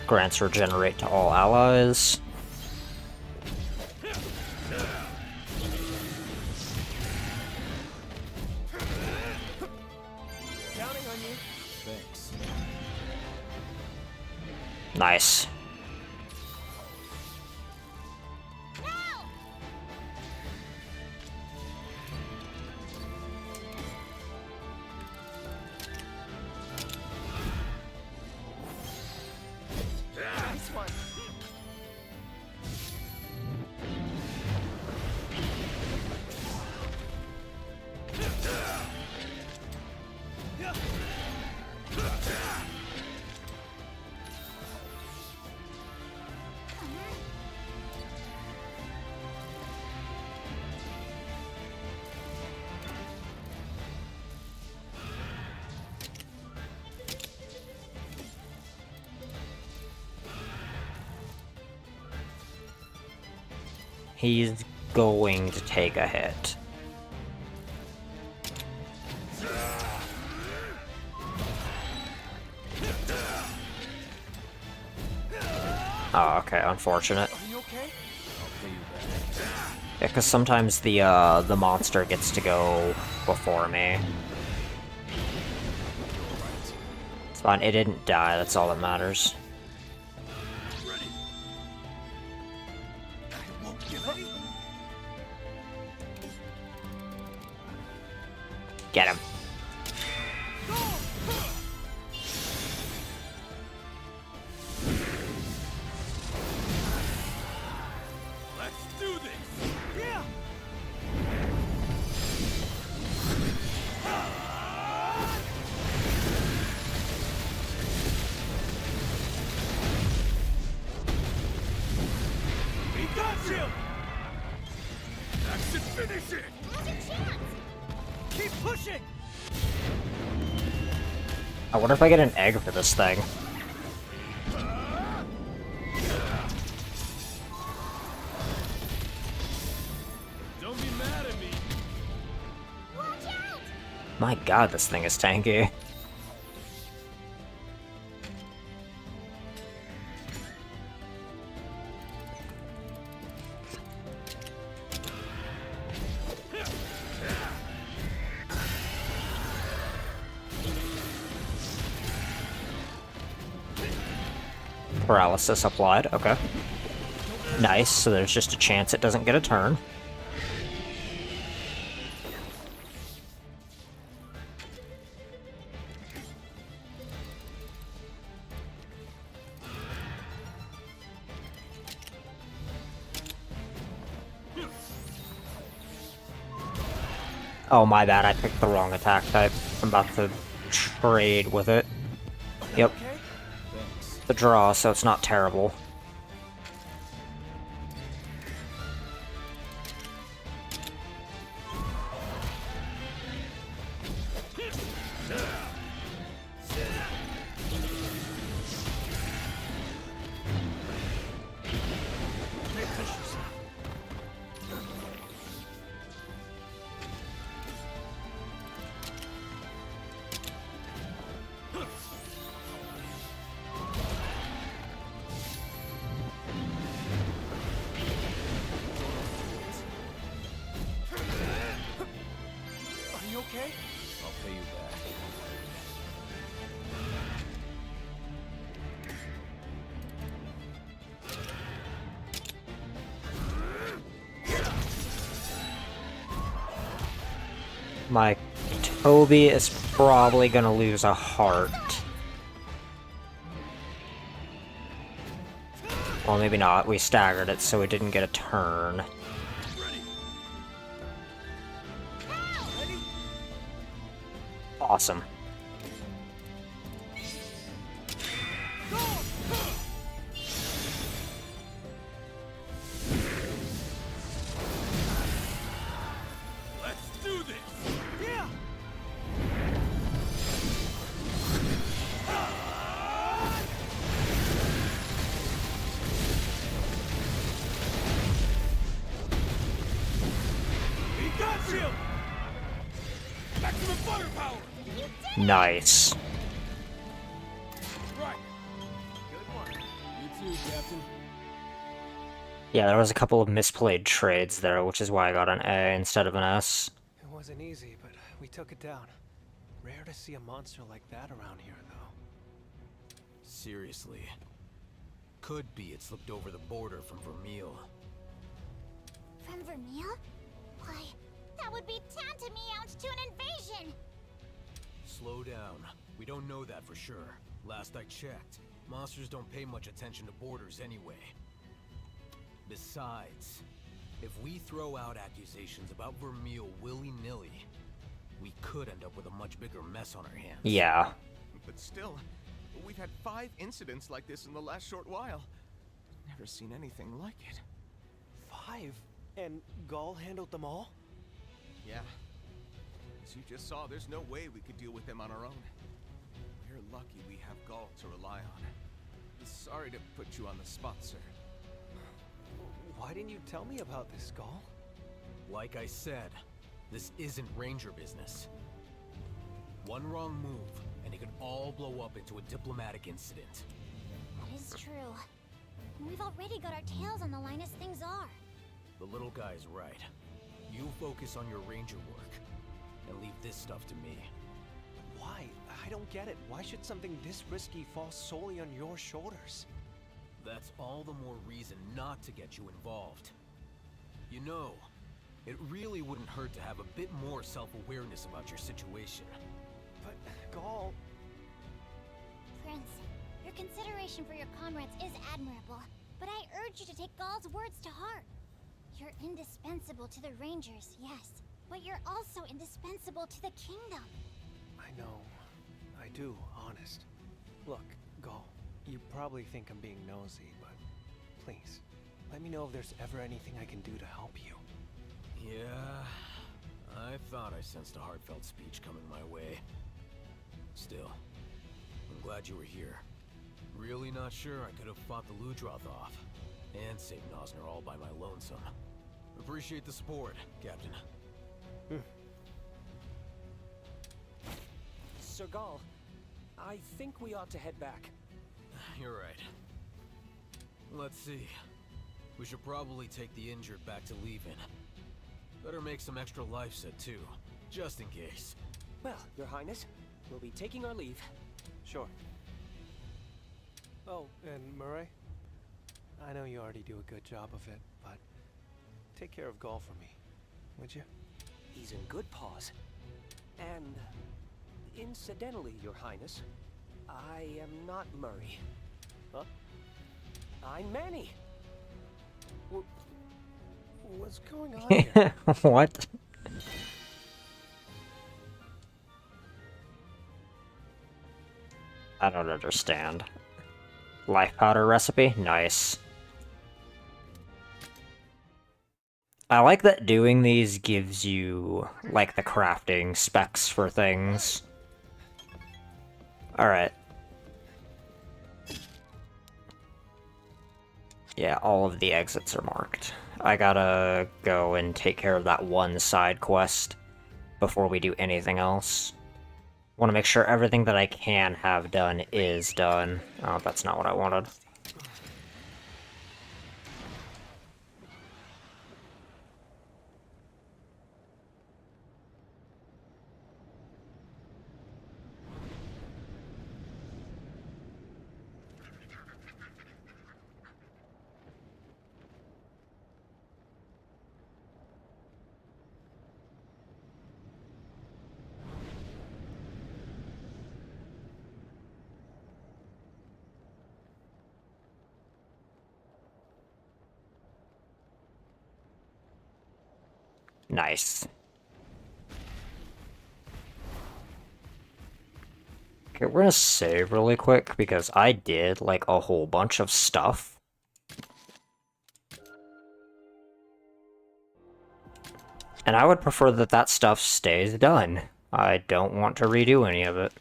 Grants regenerate to all allies. Counting on you. Thanks. Nice. No! He's going to take a hit. Oh, okay, unfortunate. Are you okay? Yeah, because sometimes the monster gets to go before me. It's fine, it didn't die, that's all that matters. Get him. Let's do this! Yeah! We got you! That should finish it! Now's your chance! Keep pushing! I wonder if I get an egg for this thing. Don't be mad at me! Watch out! My god, this thing is tanky. Paralysis applied, okay. Nice, so there's just a chance it doesn't get a turn. Oh, my bad, I picked the wrong attack type. I'm about to trade with it. Yep. Okay? The draw, so it's not terrible. Are you okay? I'll pay you back. My Toby is probably gonna lose a heart. Well, maybe not. We staggered it, so it didn't get a turn. Awesome. Let's do this! Yeah! We got you! Maximum firepower! Nice. Right! Good one. You too, Captain. Yeah, there was a couple of misplayed trades there, which is why I got an A instead of an S. It wasn't easy, but we took it down. Rare to see a monster like that around here, though. Seriously. Could be it slipped over the border from Vermeil. From Vermeil? Why, that would be tantamount to an invasion! Slow down. We don't know that for sure. Last I checked, monsters don't pay much attention to borders anyway. Besides, if we throw out accusations about Vermeil willy-nilly, we could end up with a much bigger mess on our hands. Yeah. But still, we've had 5 incidents like this in the last short while. Never seen anything like it. 5? And Gaul handled them all? Yeah. As you just saw, there's no way we could deal with them on our own. We're lucky we have Gaul to rely on. Sorry to put you on the spot, sir. Why didn't you tell me about this, Gall? Like I said, this isn't Ranger business. One wrong move, and it could all blow up into a diplomatic incident. That is true. We've already got our tails on the line as things are. The little guy's right. You focus on your Ranger work, and leave this stuff to me. Why? I don't get it. Why should something this risky fall solely on your shoulders? That's all the more reason not to get you involved. You know, it really wouldn't hurt to have a bit more self-awareness about your situation. But, Gall... Prince, your consideration for your comrades is admirable, but I urge you to take Gall's words to heart. You're indispensable to the Rangers, yes, but you're also indispensable to the kingdom. I know. I do, honest. Look, Gall, you probably think I'm being nosy, but please, let me know if there's ever anything I can do to help you. Yeah, I thought I sensed a heartfelt speech coming my way. Still, I'm glad you were here. Really not sure I could have fought the Ludroth off, and saved Nosner all by my lonesome. Appreciate the support, Captain. Sir Gall, I think we ought to head back. You're right. Let's see. We should probably take the injured back to Leave-In. Better make some extra life set too, just in case. Well, Your Highness, we'll be taking our leave. Sure. Oh, and Murray? I know you already do a good job of it, but take care of Gall for me, would you? He's in good paws. And incidentally, Your Highness, I am not Murray. Huh? I'm Manny. What's going on here? What? I don't understand. Life powder recipe? Nice. I like that doing these gives you, like, the crafting specs for things. Alright. Yeah, all of the exits are marked. I gotta go and take care of that one side quest before we do anything else. Want to make sure everything that I can have done is done. Oh, that's not what I wanted. Nice. Okay, we're gonna save really quick because I did, like, a whole bunch of stuff. And I would prefer that that stuff stays done. I don't want to redo any of it.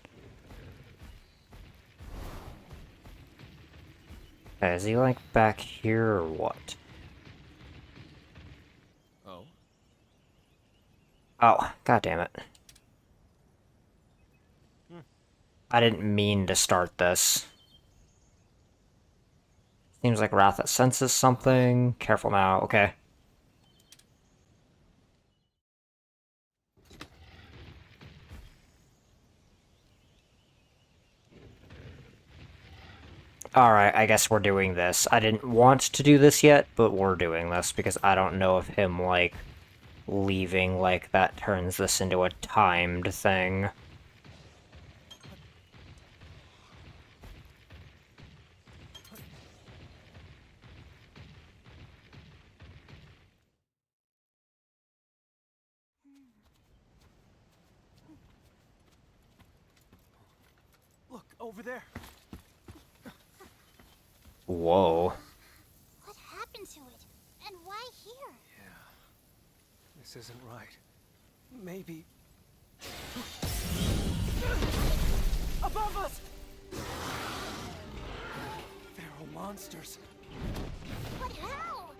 Okay, is he, like, back here or what? Oh, god damn it. I didn't mean to start this. Seems like Wrath that senses something. Careful now, okay. Alright, I guess we're doing this. I didn't want to do this yet, but we're doing this because I don't know if him, like, leaving like that turns this into a timed thing. Look, over there. Whoa. What happened to it? And why here? This isn't right. Maybe... Above us! Feral monsters. But how?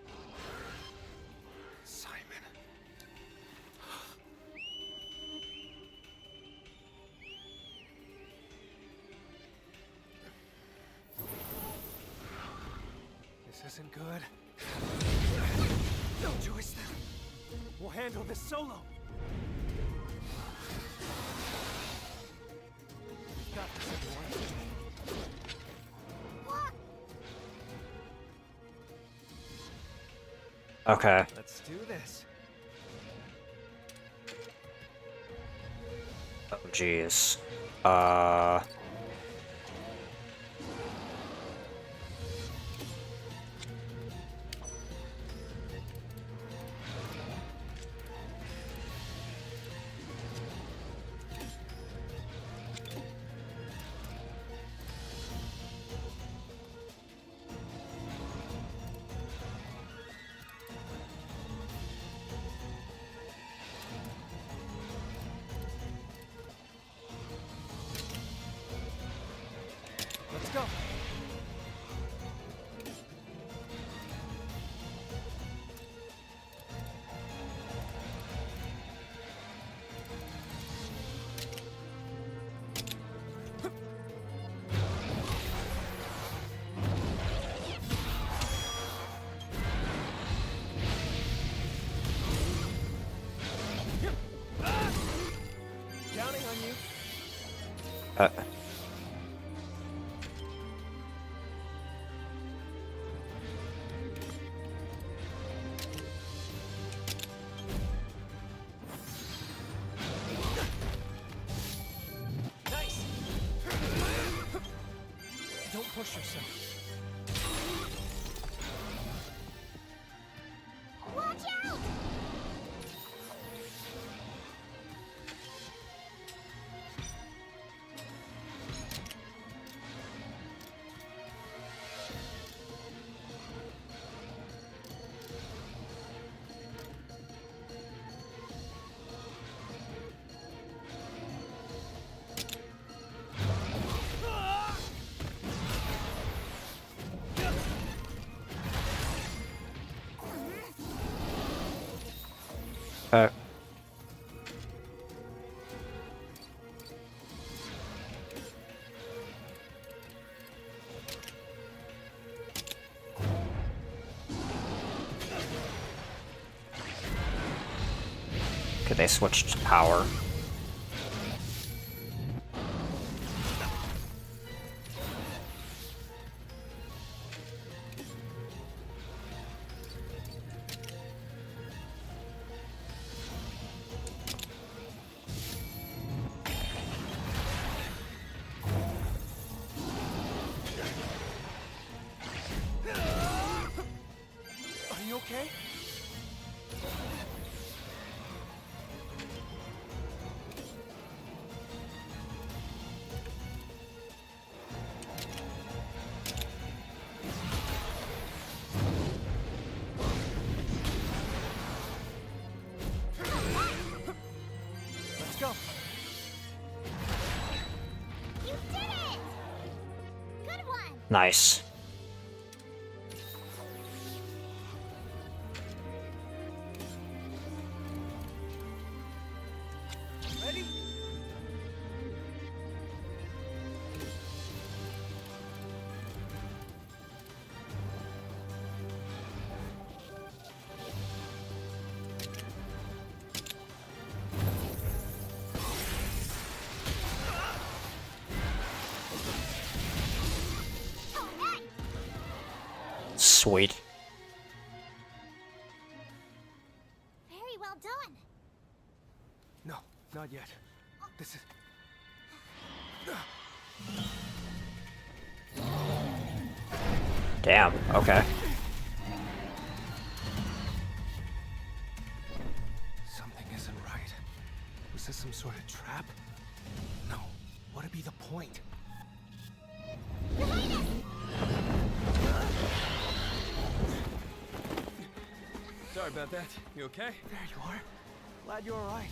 isn't good. No choice then. We'll handle this solo. We've got this, everyone. Okay. Let's do this. Oh, jeez. Let's go. Counting on you. Nice. Don't push yourself. Watch out! Okay, they switched to power. Are you okay? Let's go. You did it! Good one! Nice. Ready? Sweet. Very well done. No, not yet. This is... Damn, okay. Something isn't right. Was this some sort of trap? No. What'd be the point? Sorry about that. You okay? There you are. Glad you're alright.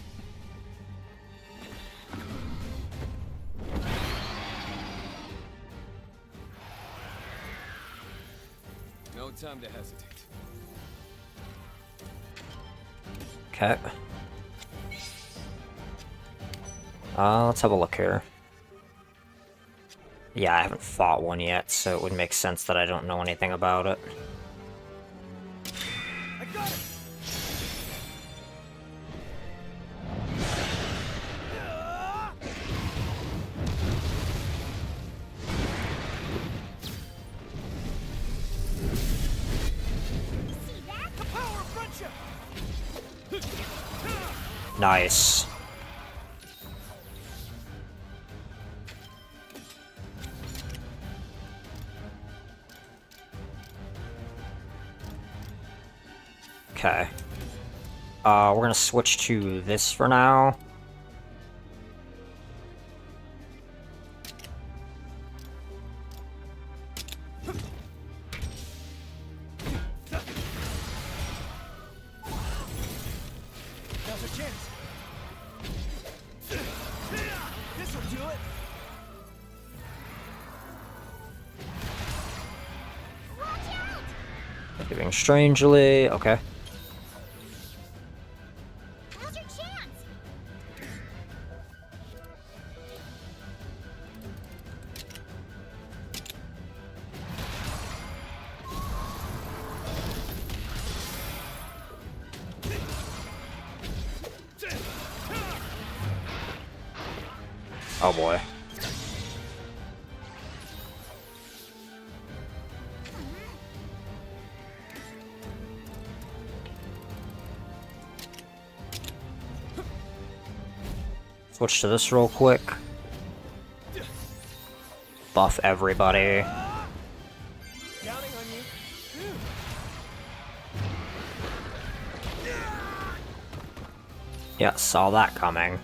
No time to hesitate. Okay. Let's have a look here. Yeah, I haven't fought one yet, so it would make sense that I don't know anything about it. Nice. Okay. We're gonna switch to this for now. Now's a chance. This'll do it. Behaving strangely. Okay. Now's your chance. Oh boy. Switch to this real quick. Buff everybody. Counting on you. Yeah, saw that coming.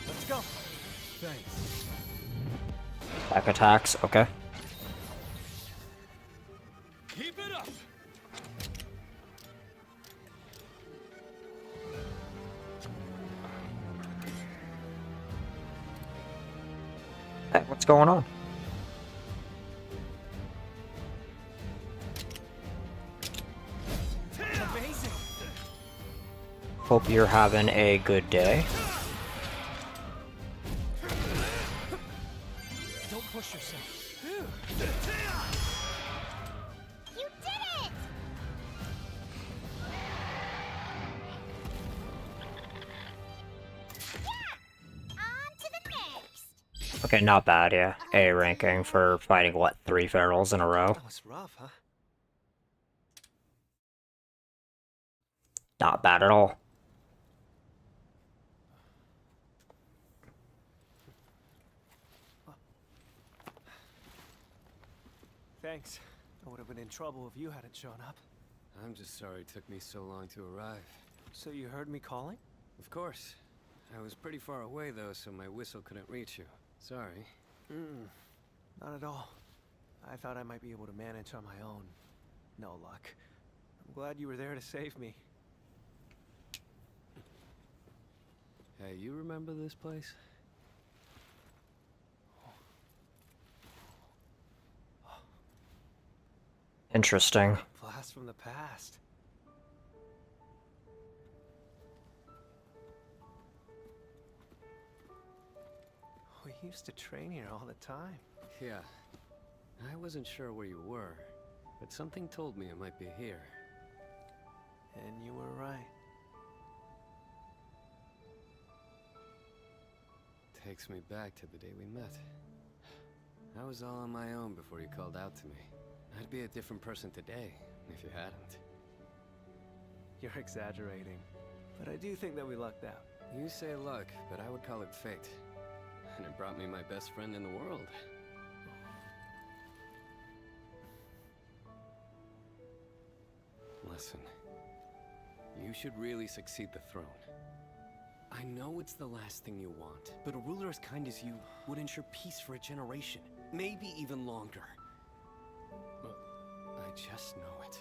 Let's go. Thanks. Back attacks, okay. Keep it up. Hey, what's going on? Amazing. Hope you're having a good day. Don't push yourself. You did it! Yeah! On to the next! Okay, not bad, yeah. A ranking for fighting, what, 3 ferals in a row? That was rough, huh? Not bad at all. Thanks. I would have been in trouble if you hadn't shown up. I'm just sorry it took me so long to arrive. So you heard me calling? Of course. I was pretty far away though, so my whistle couldn't reach you. Sorry. Not at all. I thought I might be able to manage on my own. No luck. I'm glad you were there to save me. Hey, you remember this place? Interesting. Blast from the past. We used to train here all the time. Yeah. I wasn't sure where you were, but something told me it might be here. And you were right. Takes me back to the day we met. I was all on my own before you called out to me. I'd be a different person today, if you hadn't. You're exaggerating. But I do think that we lucked out. You say luck, but I would call it fate. And it brought me my best friend in the world. Listen, you should really succeed the throne. I know it's the last thing you want, but a ruler as kind as you would ensure peace for a generation, maybe even longer. I just know it.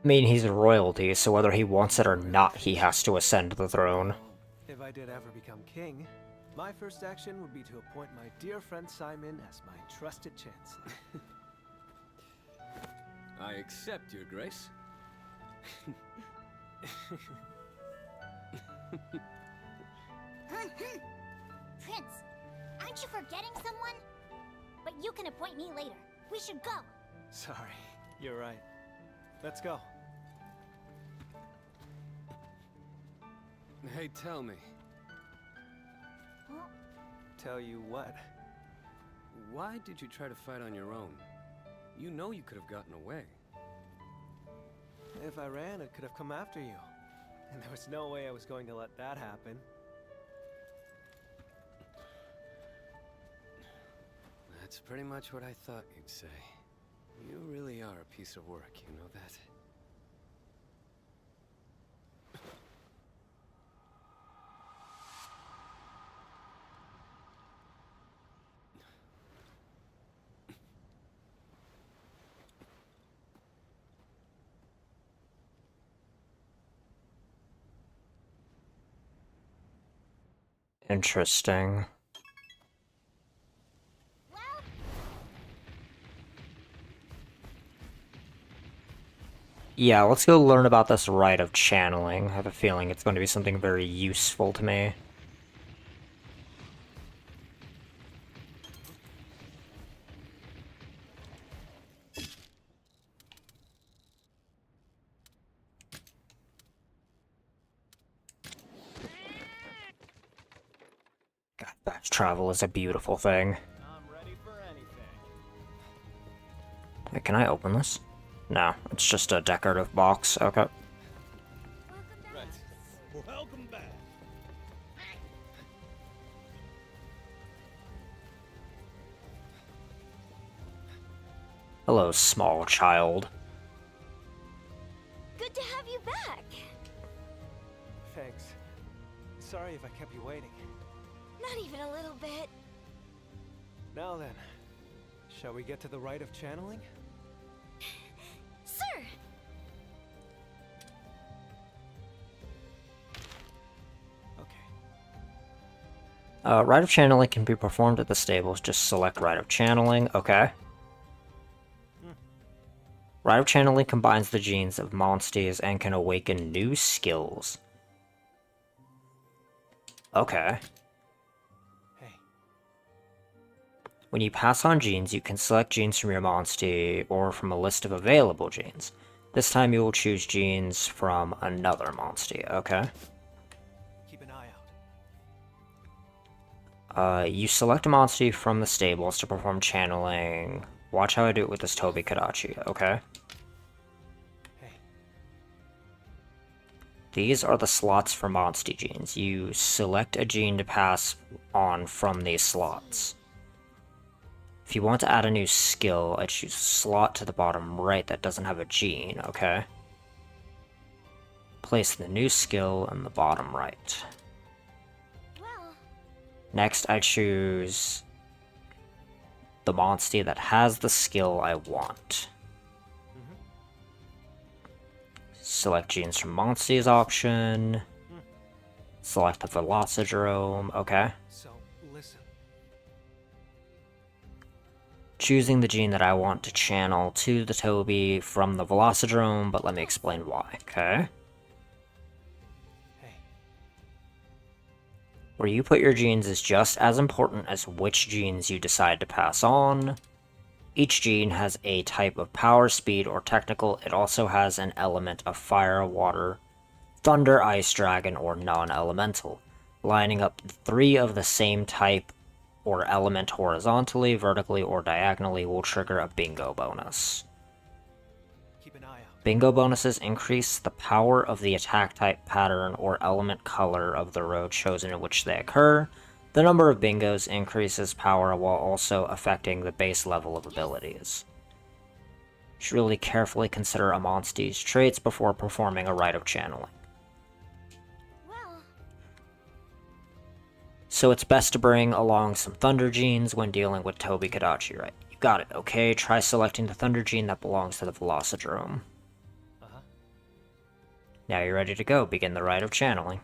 I mean, he's a royalty, so whether he wants it or not, he has to ascend the throne. If I did ever become king, my first action would be to appoint my dear friend Simon as my trusted chancellor. I accept, Your Grace. Prince, aren't you forgetting someone? But you can appoint me later. We should go. Sorry, you're right. Let's go. Hey, tell me. Tell you what? Why did you try to fight on your own? You know you could have gotten away. If I ran, it could have come after you. And there was no way I was going to let that happen. That's pretty much what I thought you'd say. You really are a piece of work, you know that? Interesting. Yeah, let's go learn about this rite of channeling. I have a feeling it's going to be something very useful to me. God, fast travel is a beautiful thing. I'm ready for anything. Wait, can I open this? No, it's just a decorative box. Okay. Welcome back. Hello, small child. Good to have you back. Thanks. Sorry if I kept you waiting. Not even a little bit. Now then, shall we get to the rite of channeling? Sir! Okay. Rite of channeling can be performed at the stables. Just select Rite of channeling. Okay. Rite of channeling combines the genes of monsters and can awaken new skills. Okay. Hey. When you pass on genes, you can select genes from your monster or from a list of available genes. This time you will choose genes from another monster. Okay. Keep an eye out. You select a monster from the stables to perform channeling. Watch how I do it with this Toby Kadachi, okay? Hey. These are the slots for monster genes. You select a gene to pass on from these slots. If you want to add a new skill, I choose a slot to the bottom right that doesn't have a gene, okay? Place the new skill in the bottom right. Well, Next, I choose the monster that has the skill I want. Select genes from monsters option. Select the Velocidrome, okay. So, listen. Choosing the gene that I want to channel to the Toby from the Velocidrome, but let me explain why, okay? Hey. Where you put your genes is just as important as which genes you decide to pass on. Each gene has a type of power, speed, or technical. It also has an element of fire, water, thunder, ice, dragon, or non-elemental. Lining up 3 of the same type or element horizontally, vertically, or diagonally will trigger a bingo bonus. Keep an eye out. Bingo bonuses increase the power of the attack type, pattern, or element color of the row chosen in which they occur. The number of bingos increases power while also affecting the base level of abilities. You should really carefully consider a monster's traits before performing a rite of channeling. well, So it's best to bring along some Thunder genes when dealing with Toby Kadachi, right? You got it, okay? Try selecting the Thunder gene that belongs to the Velocidrome. Uh-huh. Now you're ready to go. Begin the rite of channeling.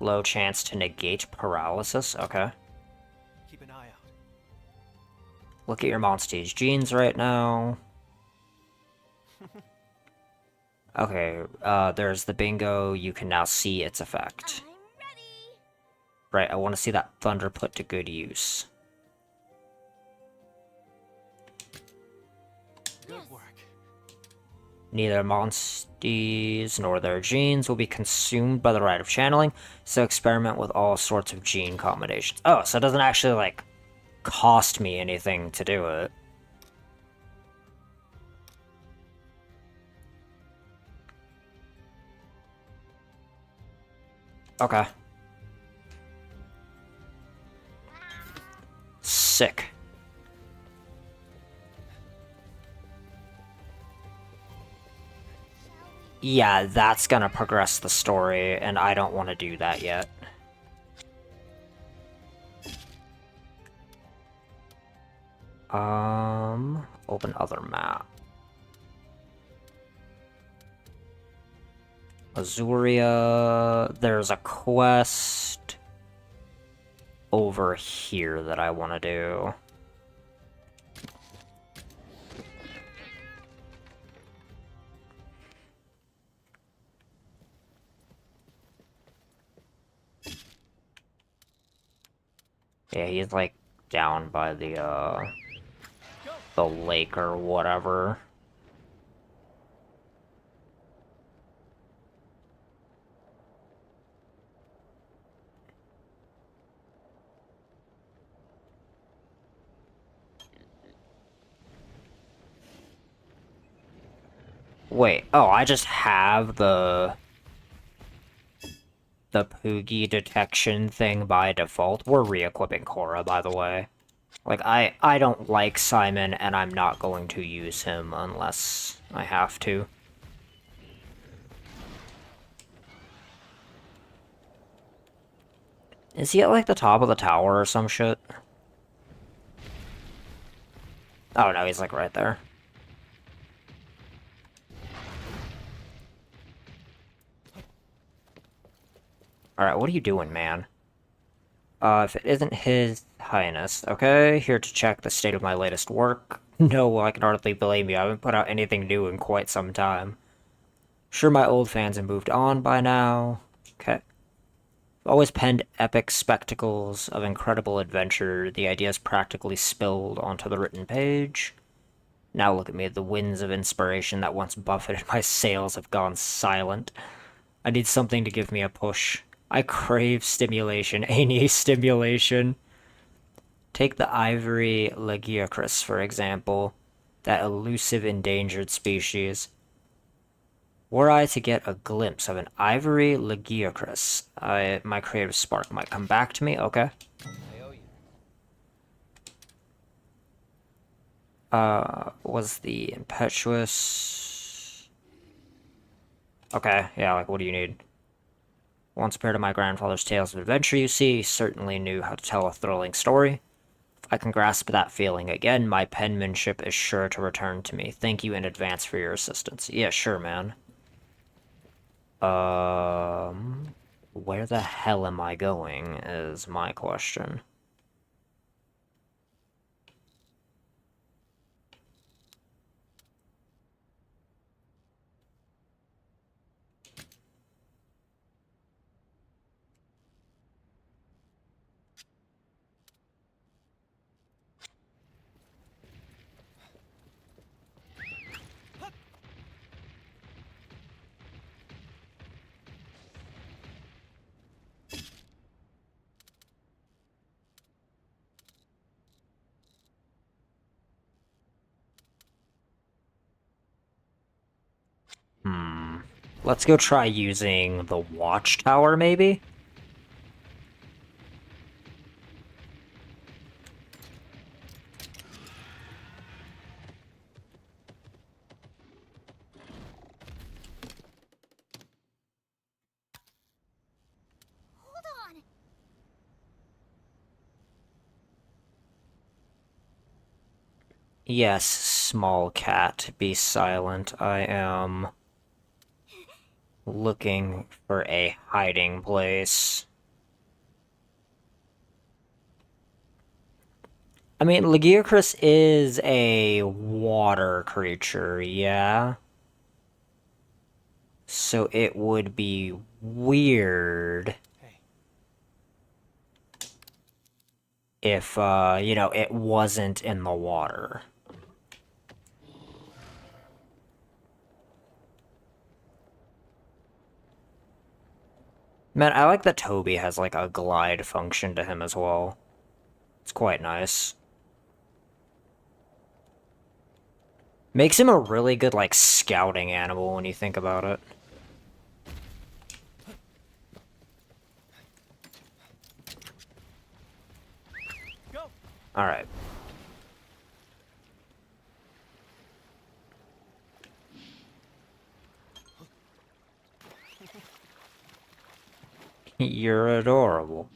Low chance to negate paralysis, okay. Keep an eye out. Look at your monster's genes right now. Okay, there's the bingo. You can now see its effect. I'm ready. Right, I want to see that thunder put to good use. Good work. Neither monsties nor their genes will be consumed by the rite of channeling, so experiment with all sorts of gene combinations. Oh, so it doesn't actually, like, cost me anything to do it. Okay. Sick. Yeah, that's gonna progress the story, and I don't want to do that yet. Open other map. Azuria, there's a quest over here that I want to do. Yeah, he's like down by the lake or whatever. Wait, oh, I just have the Poogie detection thing by default. We're re-equipping Korra, by the way. Like, I don't like Simon, and I'm not going to use him unless I have to. Is he at, like, the top of the tower or some shit? Oh, no, he's, like, right there. Alright, what are you doing, man? If it isn't His Highness, okay? Here to check the state of my latest work. No, I can hardly blame you. I haven't put out anything new in quite some time. Sure, my old fans have moved on by now. Okay. I've always penned epic spectacles of incredible adventure. The ideas practically spilled onto the written page. Now look at me, the winds of inspiration that once buffeted my sails have gone silent. I need something to give me a push. I crave stimulation, any stimulation. Take the ivory Lagiacris, for example, that elusive endangered species. Were I to get a glimpse of an ivory Lagiacris, my creative spark might come back to me, okay? Was the impetuous... Okay, yeah, like, what do you need? Once a part of my grandfather's tales of adventure, you see, he certainly knew how to tell a thrilling story. If I can grasp that feeling again, my penmanship is sure to return to me. Thank you in advance for your assistance. Yeah, sure, man. Where the hell am I going, is my question. Let's go try using the watchtower, maybe? Hold on. Yes, small cat, be silent. I am looking for a hiding place. I mean, Lagiacris is a water creature, yeah? So it would be weird. Hey, if, you know, it wasn't in the water. Man, I like that Toby has, like, a glide function to him as well. It's quite nice. Makes him a really good, like, scouting animal when you think about it. Alright. You're adorable.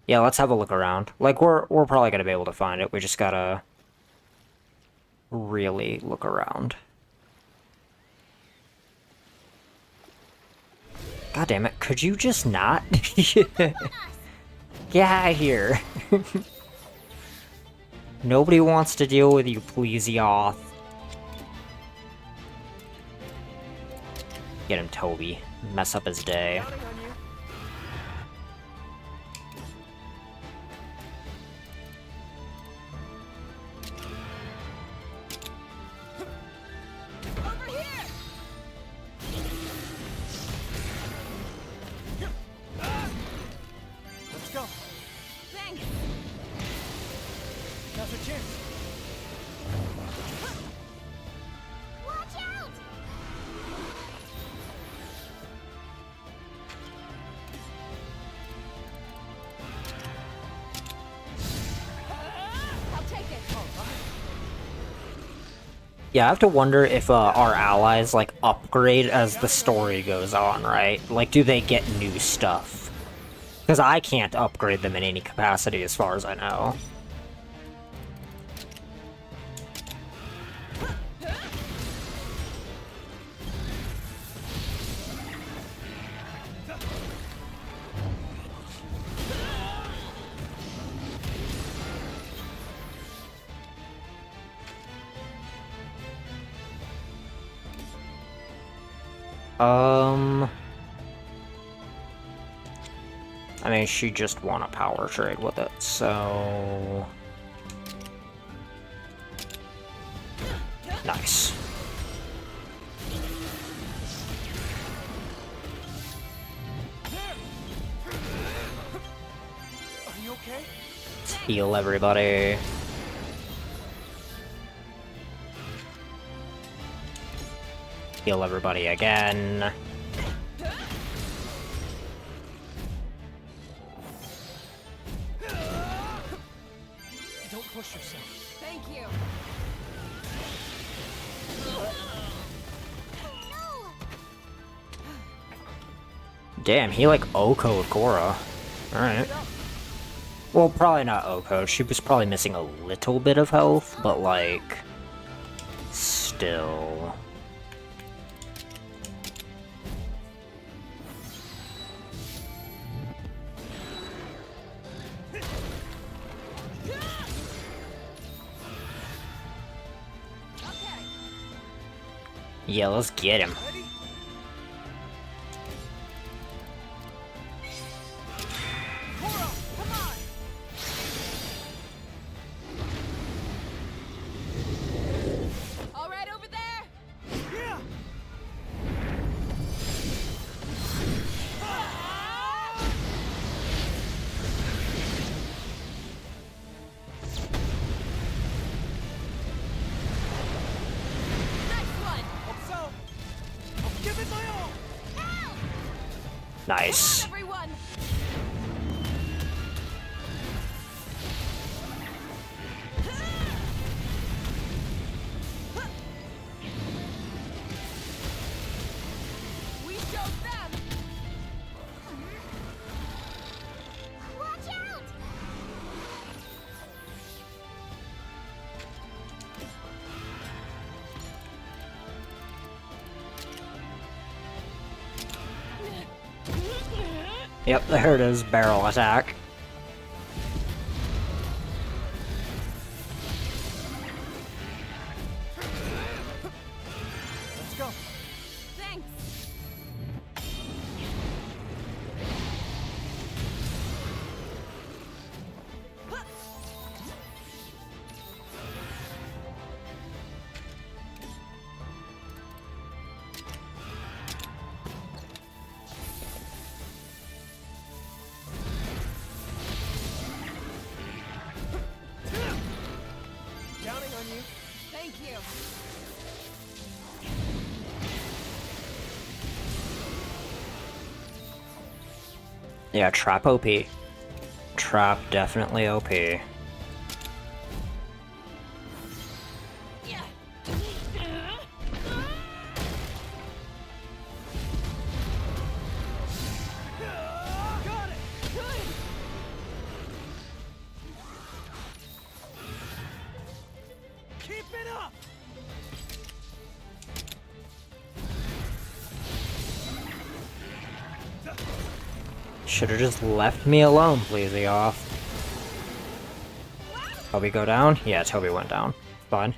Yeah, let's have a look around. Like, we're probably gonna be able to find it. We just gotta really look around. God damn it, could you just not? Get out of here. Nobody wants to deal with you, please, Yoth. Get him, Toby. Mess up his day. Yeah, I have to wonder if our allies, like, upgrade as the story goes on, right? Like, do they get new stuff? Because I can't upgrade them in any capacity as far as I know. I mean, she just won a power trade with it, so... Nice. Are you okay? Let's heal everybody. Heal everybody again. Don't push yourself. Thank you. Damn, he like OHKO'd Gora. Alright. Well, probably not OHKO'd. She was probably missing a little bit of health, but like... Still... Yeah, let's get him. All right, over there. Yeah. Nice one. Hope so. I'll give it my all. Nice. Everyone. We showed them. Watch out! Yep, there it is. Barrel attack. Thanks. Counting on you. Thank you. Yeah, trap OP. Trap definitely OP. Got it. Keep it up. Should've just left me alone, please, off. Toby go down? Yeah, Toby went down. Fine.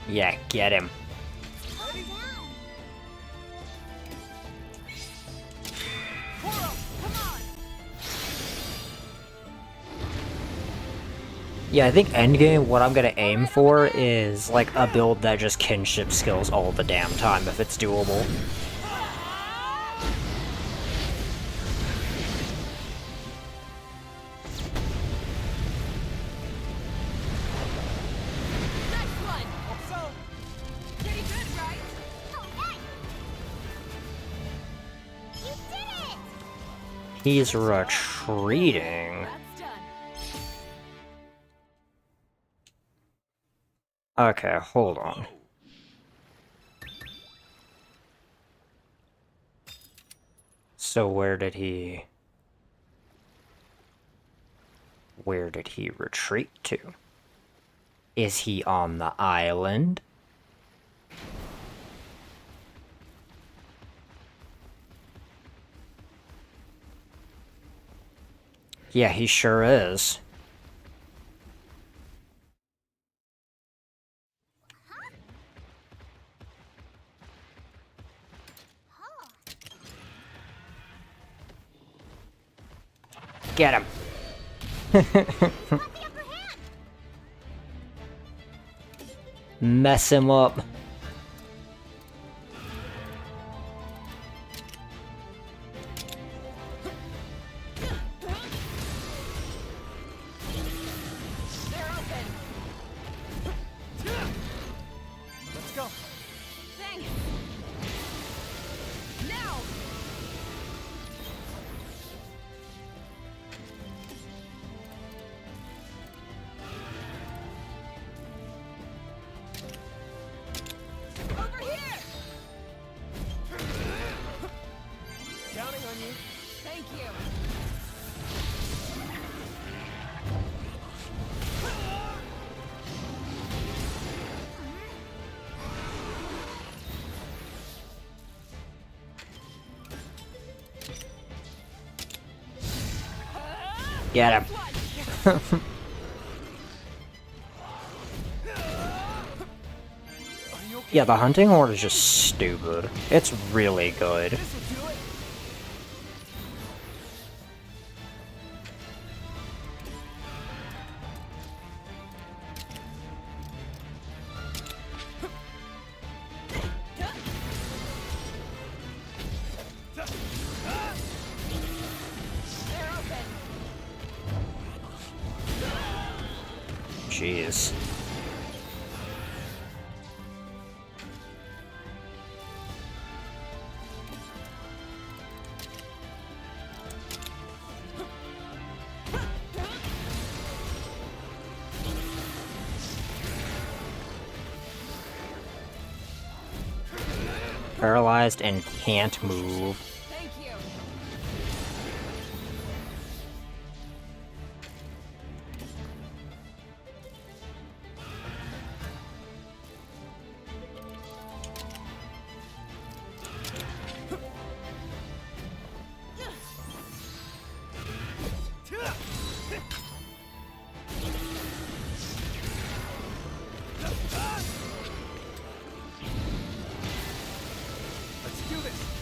Yeah, get him. Yeah, I think endgame, what I'm gonna aim for is, like, a build that just kinship skills all the damn time, if it's doable. Next one. So, Pretty good, right? You did it! He's retreating. That's done. Okay, hold on. So where did he retreat to? Is he on the island? Yeah, he sure is. Get him. Mess him up. They're open. let's go. Thanks. Now. Over here. Counting on you. Thank you. Get him. Yeah, the hunting horde is just stupid. It's really good. This'll do it. They're open. Jeez. Paralyzed and can't move. Thank you.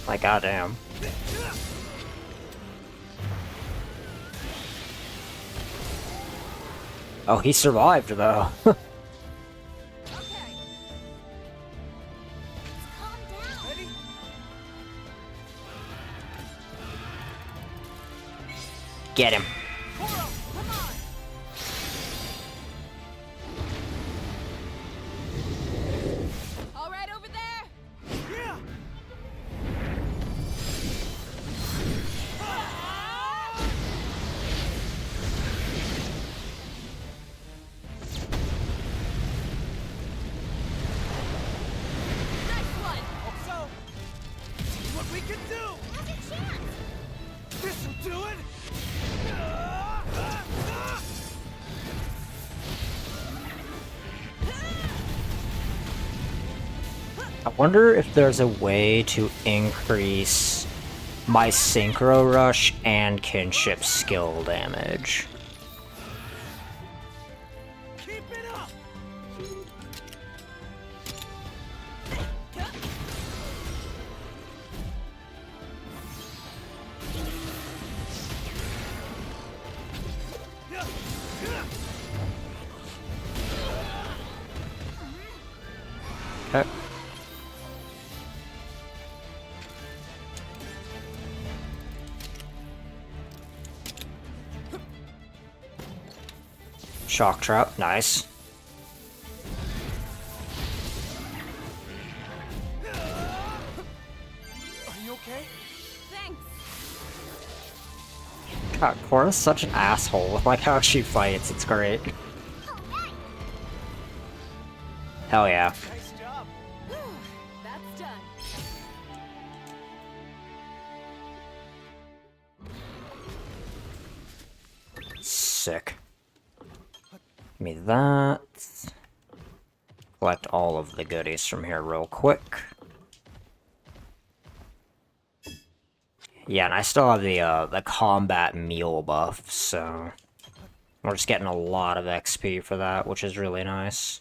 Like, goddamn. Oh, he survived, though. Calm down. Ready? Get him. Koro, come on! All right, over there. Yeah! Nice one. Hope so. See what we can do. Now's your chance. This'll do it. I wonder if there's a way to increase my Synchro Rush and Kinship skill damage. Keep it up. Okay. Shock trap, nice. Are you okay? Thanks. God, Cora's such an asshole with like how she fights, it's great. Hell yeah. Nice job. That's done. Sick. Give me that. Collect all of the goodies from here real quick. Yeah, and I still have the combat meal buff, so we're just getting a lot of XP for that, which is really nice.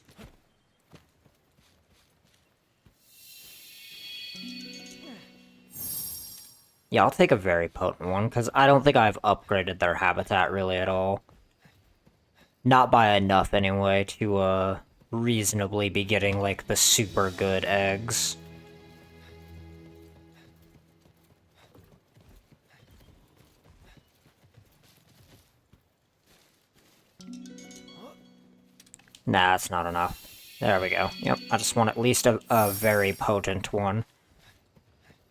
Yeah, I'll take a very potent one, because I don't think I've upgraded their habitat really at all. Not by enough, anyway, to, reasonably be getting, like, the super good eggs. Nah, that's not enough. There we go. Yep, I just want at least a very potent one.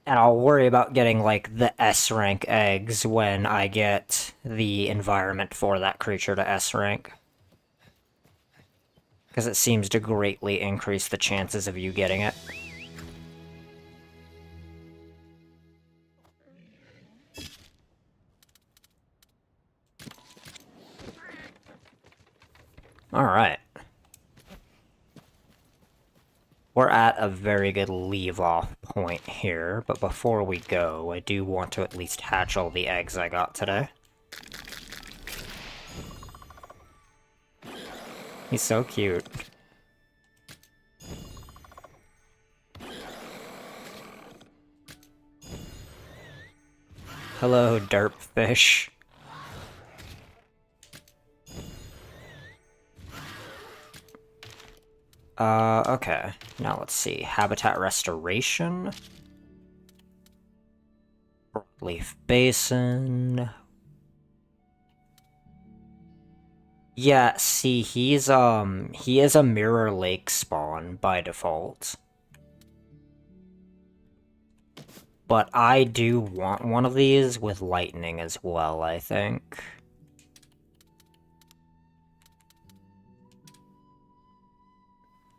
And I'll worry about getting, like, the S-rank eggs when I get the environment for that creature to S-rank. Because it seems to greatly increase the chances of you getting it. Alright. We're at a very good leave-off point here, but before we go, I do want to at least hatch all the eggs I got today. He's so cute. Hello, derp fish. Okay. Now let's see. Habitat restoration. Leaf basin. Yeah, see, he is a Mirror Lake spawn by default. But I do want one of these with lightning as well, I think.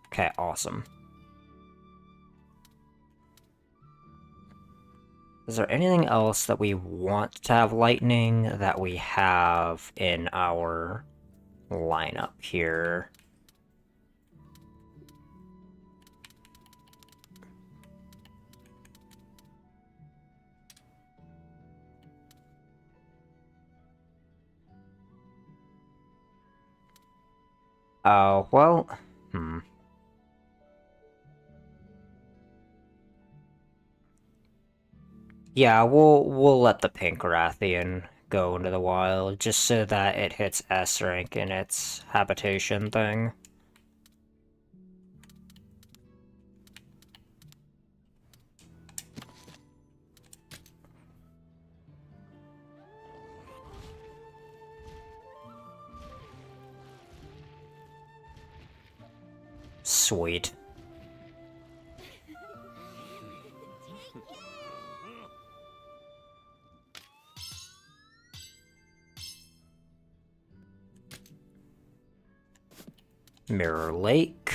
Okay, awesome. Is there anything else that we want to have lightning that we have in our lineup here? Oh, well, Yeah, we'll let the pink Rathian go into the wild, just so that it hits S rank in its habitation thing. Sweet. Mirror Lake.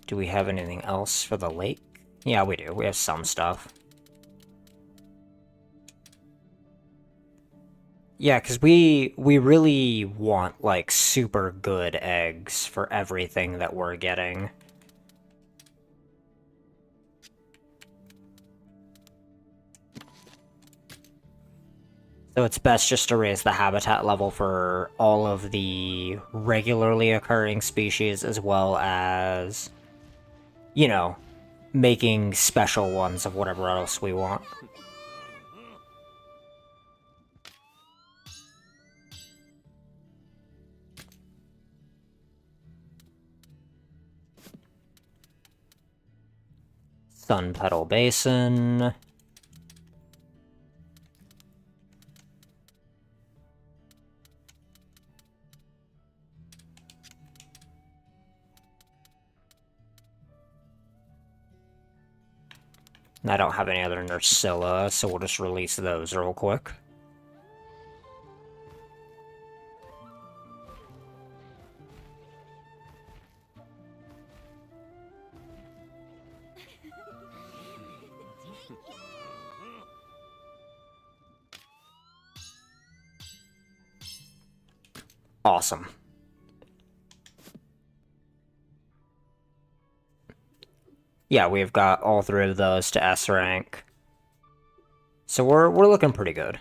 Do we have anything else for the lake? Yeah, we do. We have some stuff. Yeah, because we really want, like, super good eggs for everything that we're getting. So it's best just to raise the habitat level for all of the regularly occurring species, as well as, you know, making special ones of whatever else we want. Sun Petal Basin. I don't have any other Nursilla, so we'll just release those real quick. Awesome. Yeah, we've got all three of those to S rank. So we're looking pretty good.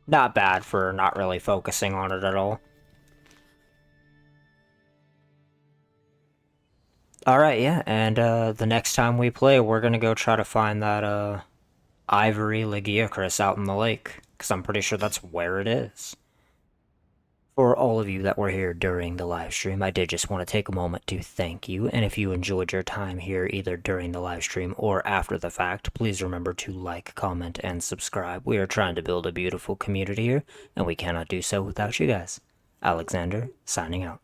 Not bad for not really focusing on it at all. Alright, yeah, and the next time we play, we're gonna go try to find that Ivory Legiacris out in the lake, because I'm pretty sure that's where it is. For all of you that were here during the live stream, I did just want to take a moment to thank you, and if you enjoyed your time here either during the live stream or after the fact, please remember to like, comment, and subscribe. We are trying to build a beautiful community here, and we cannot do so without you guys. Alexander, signing out.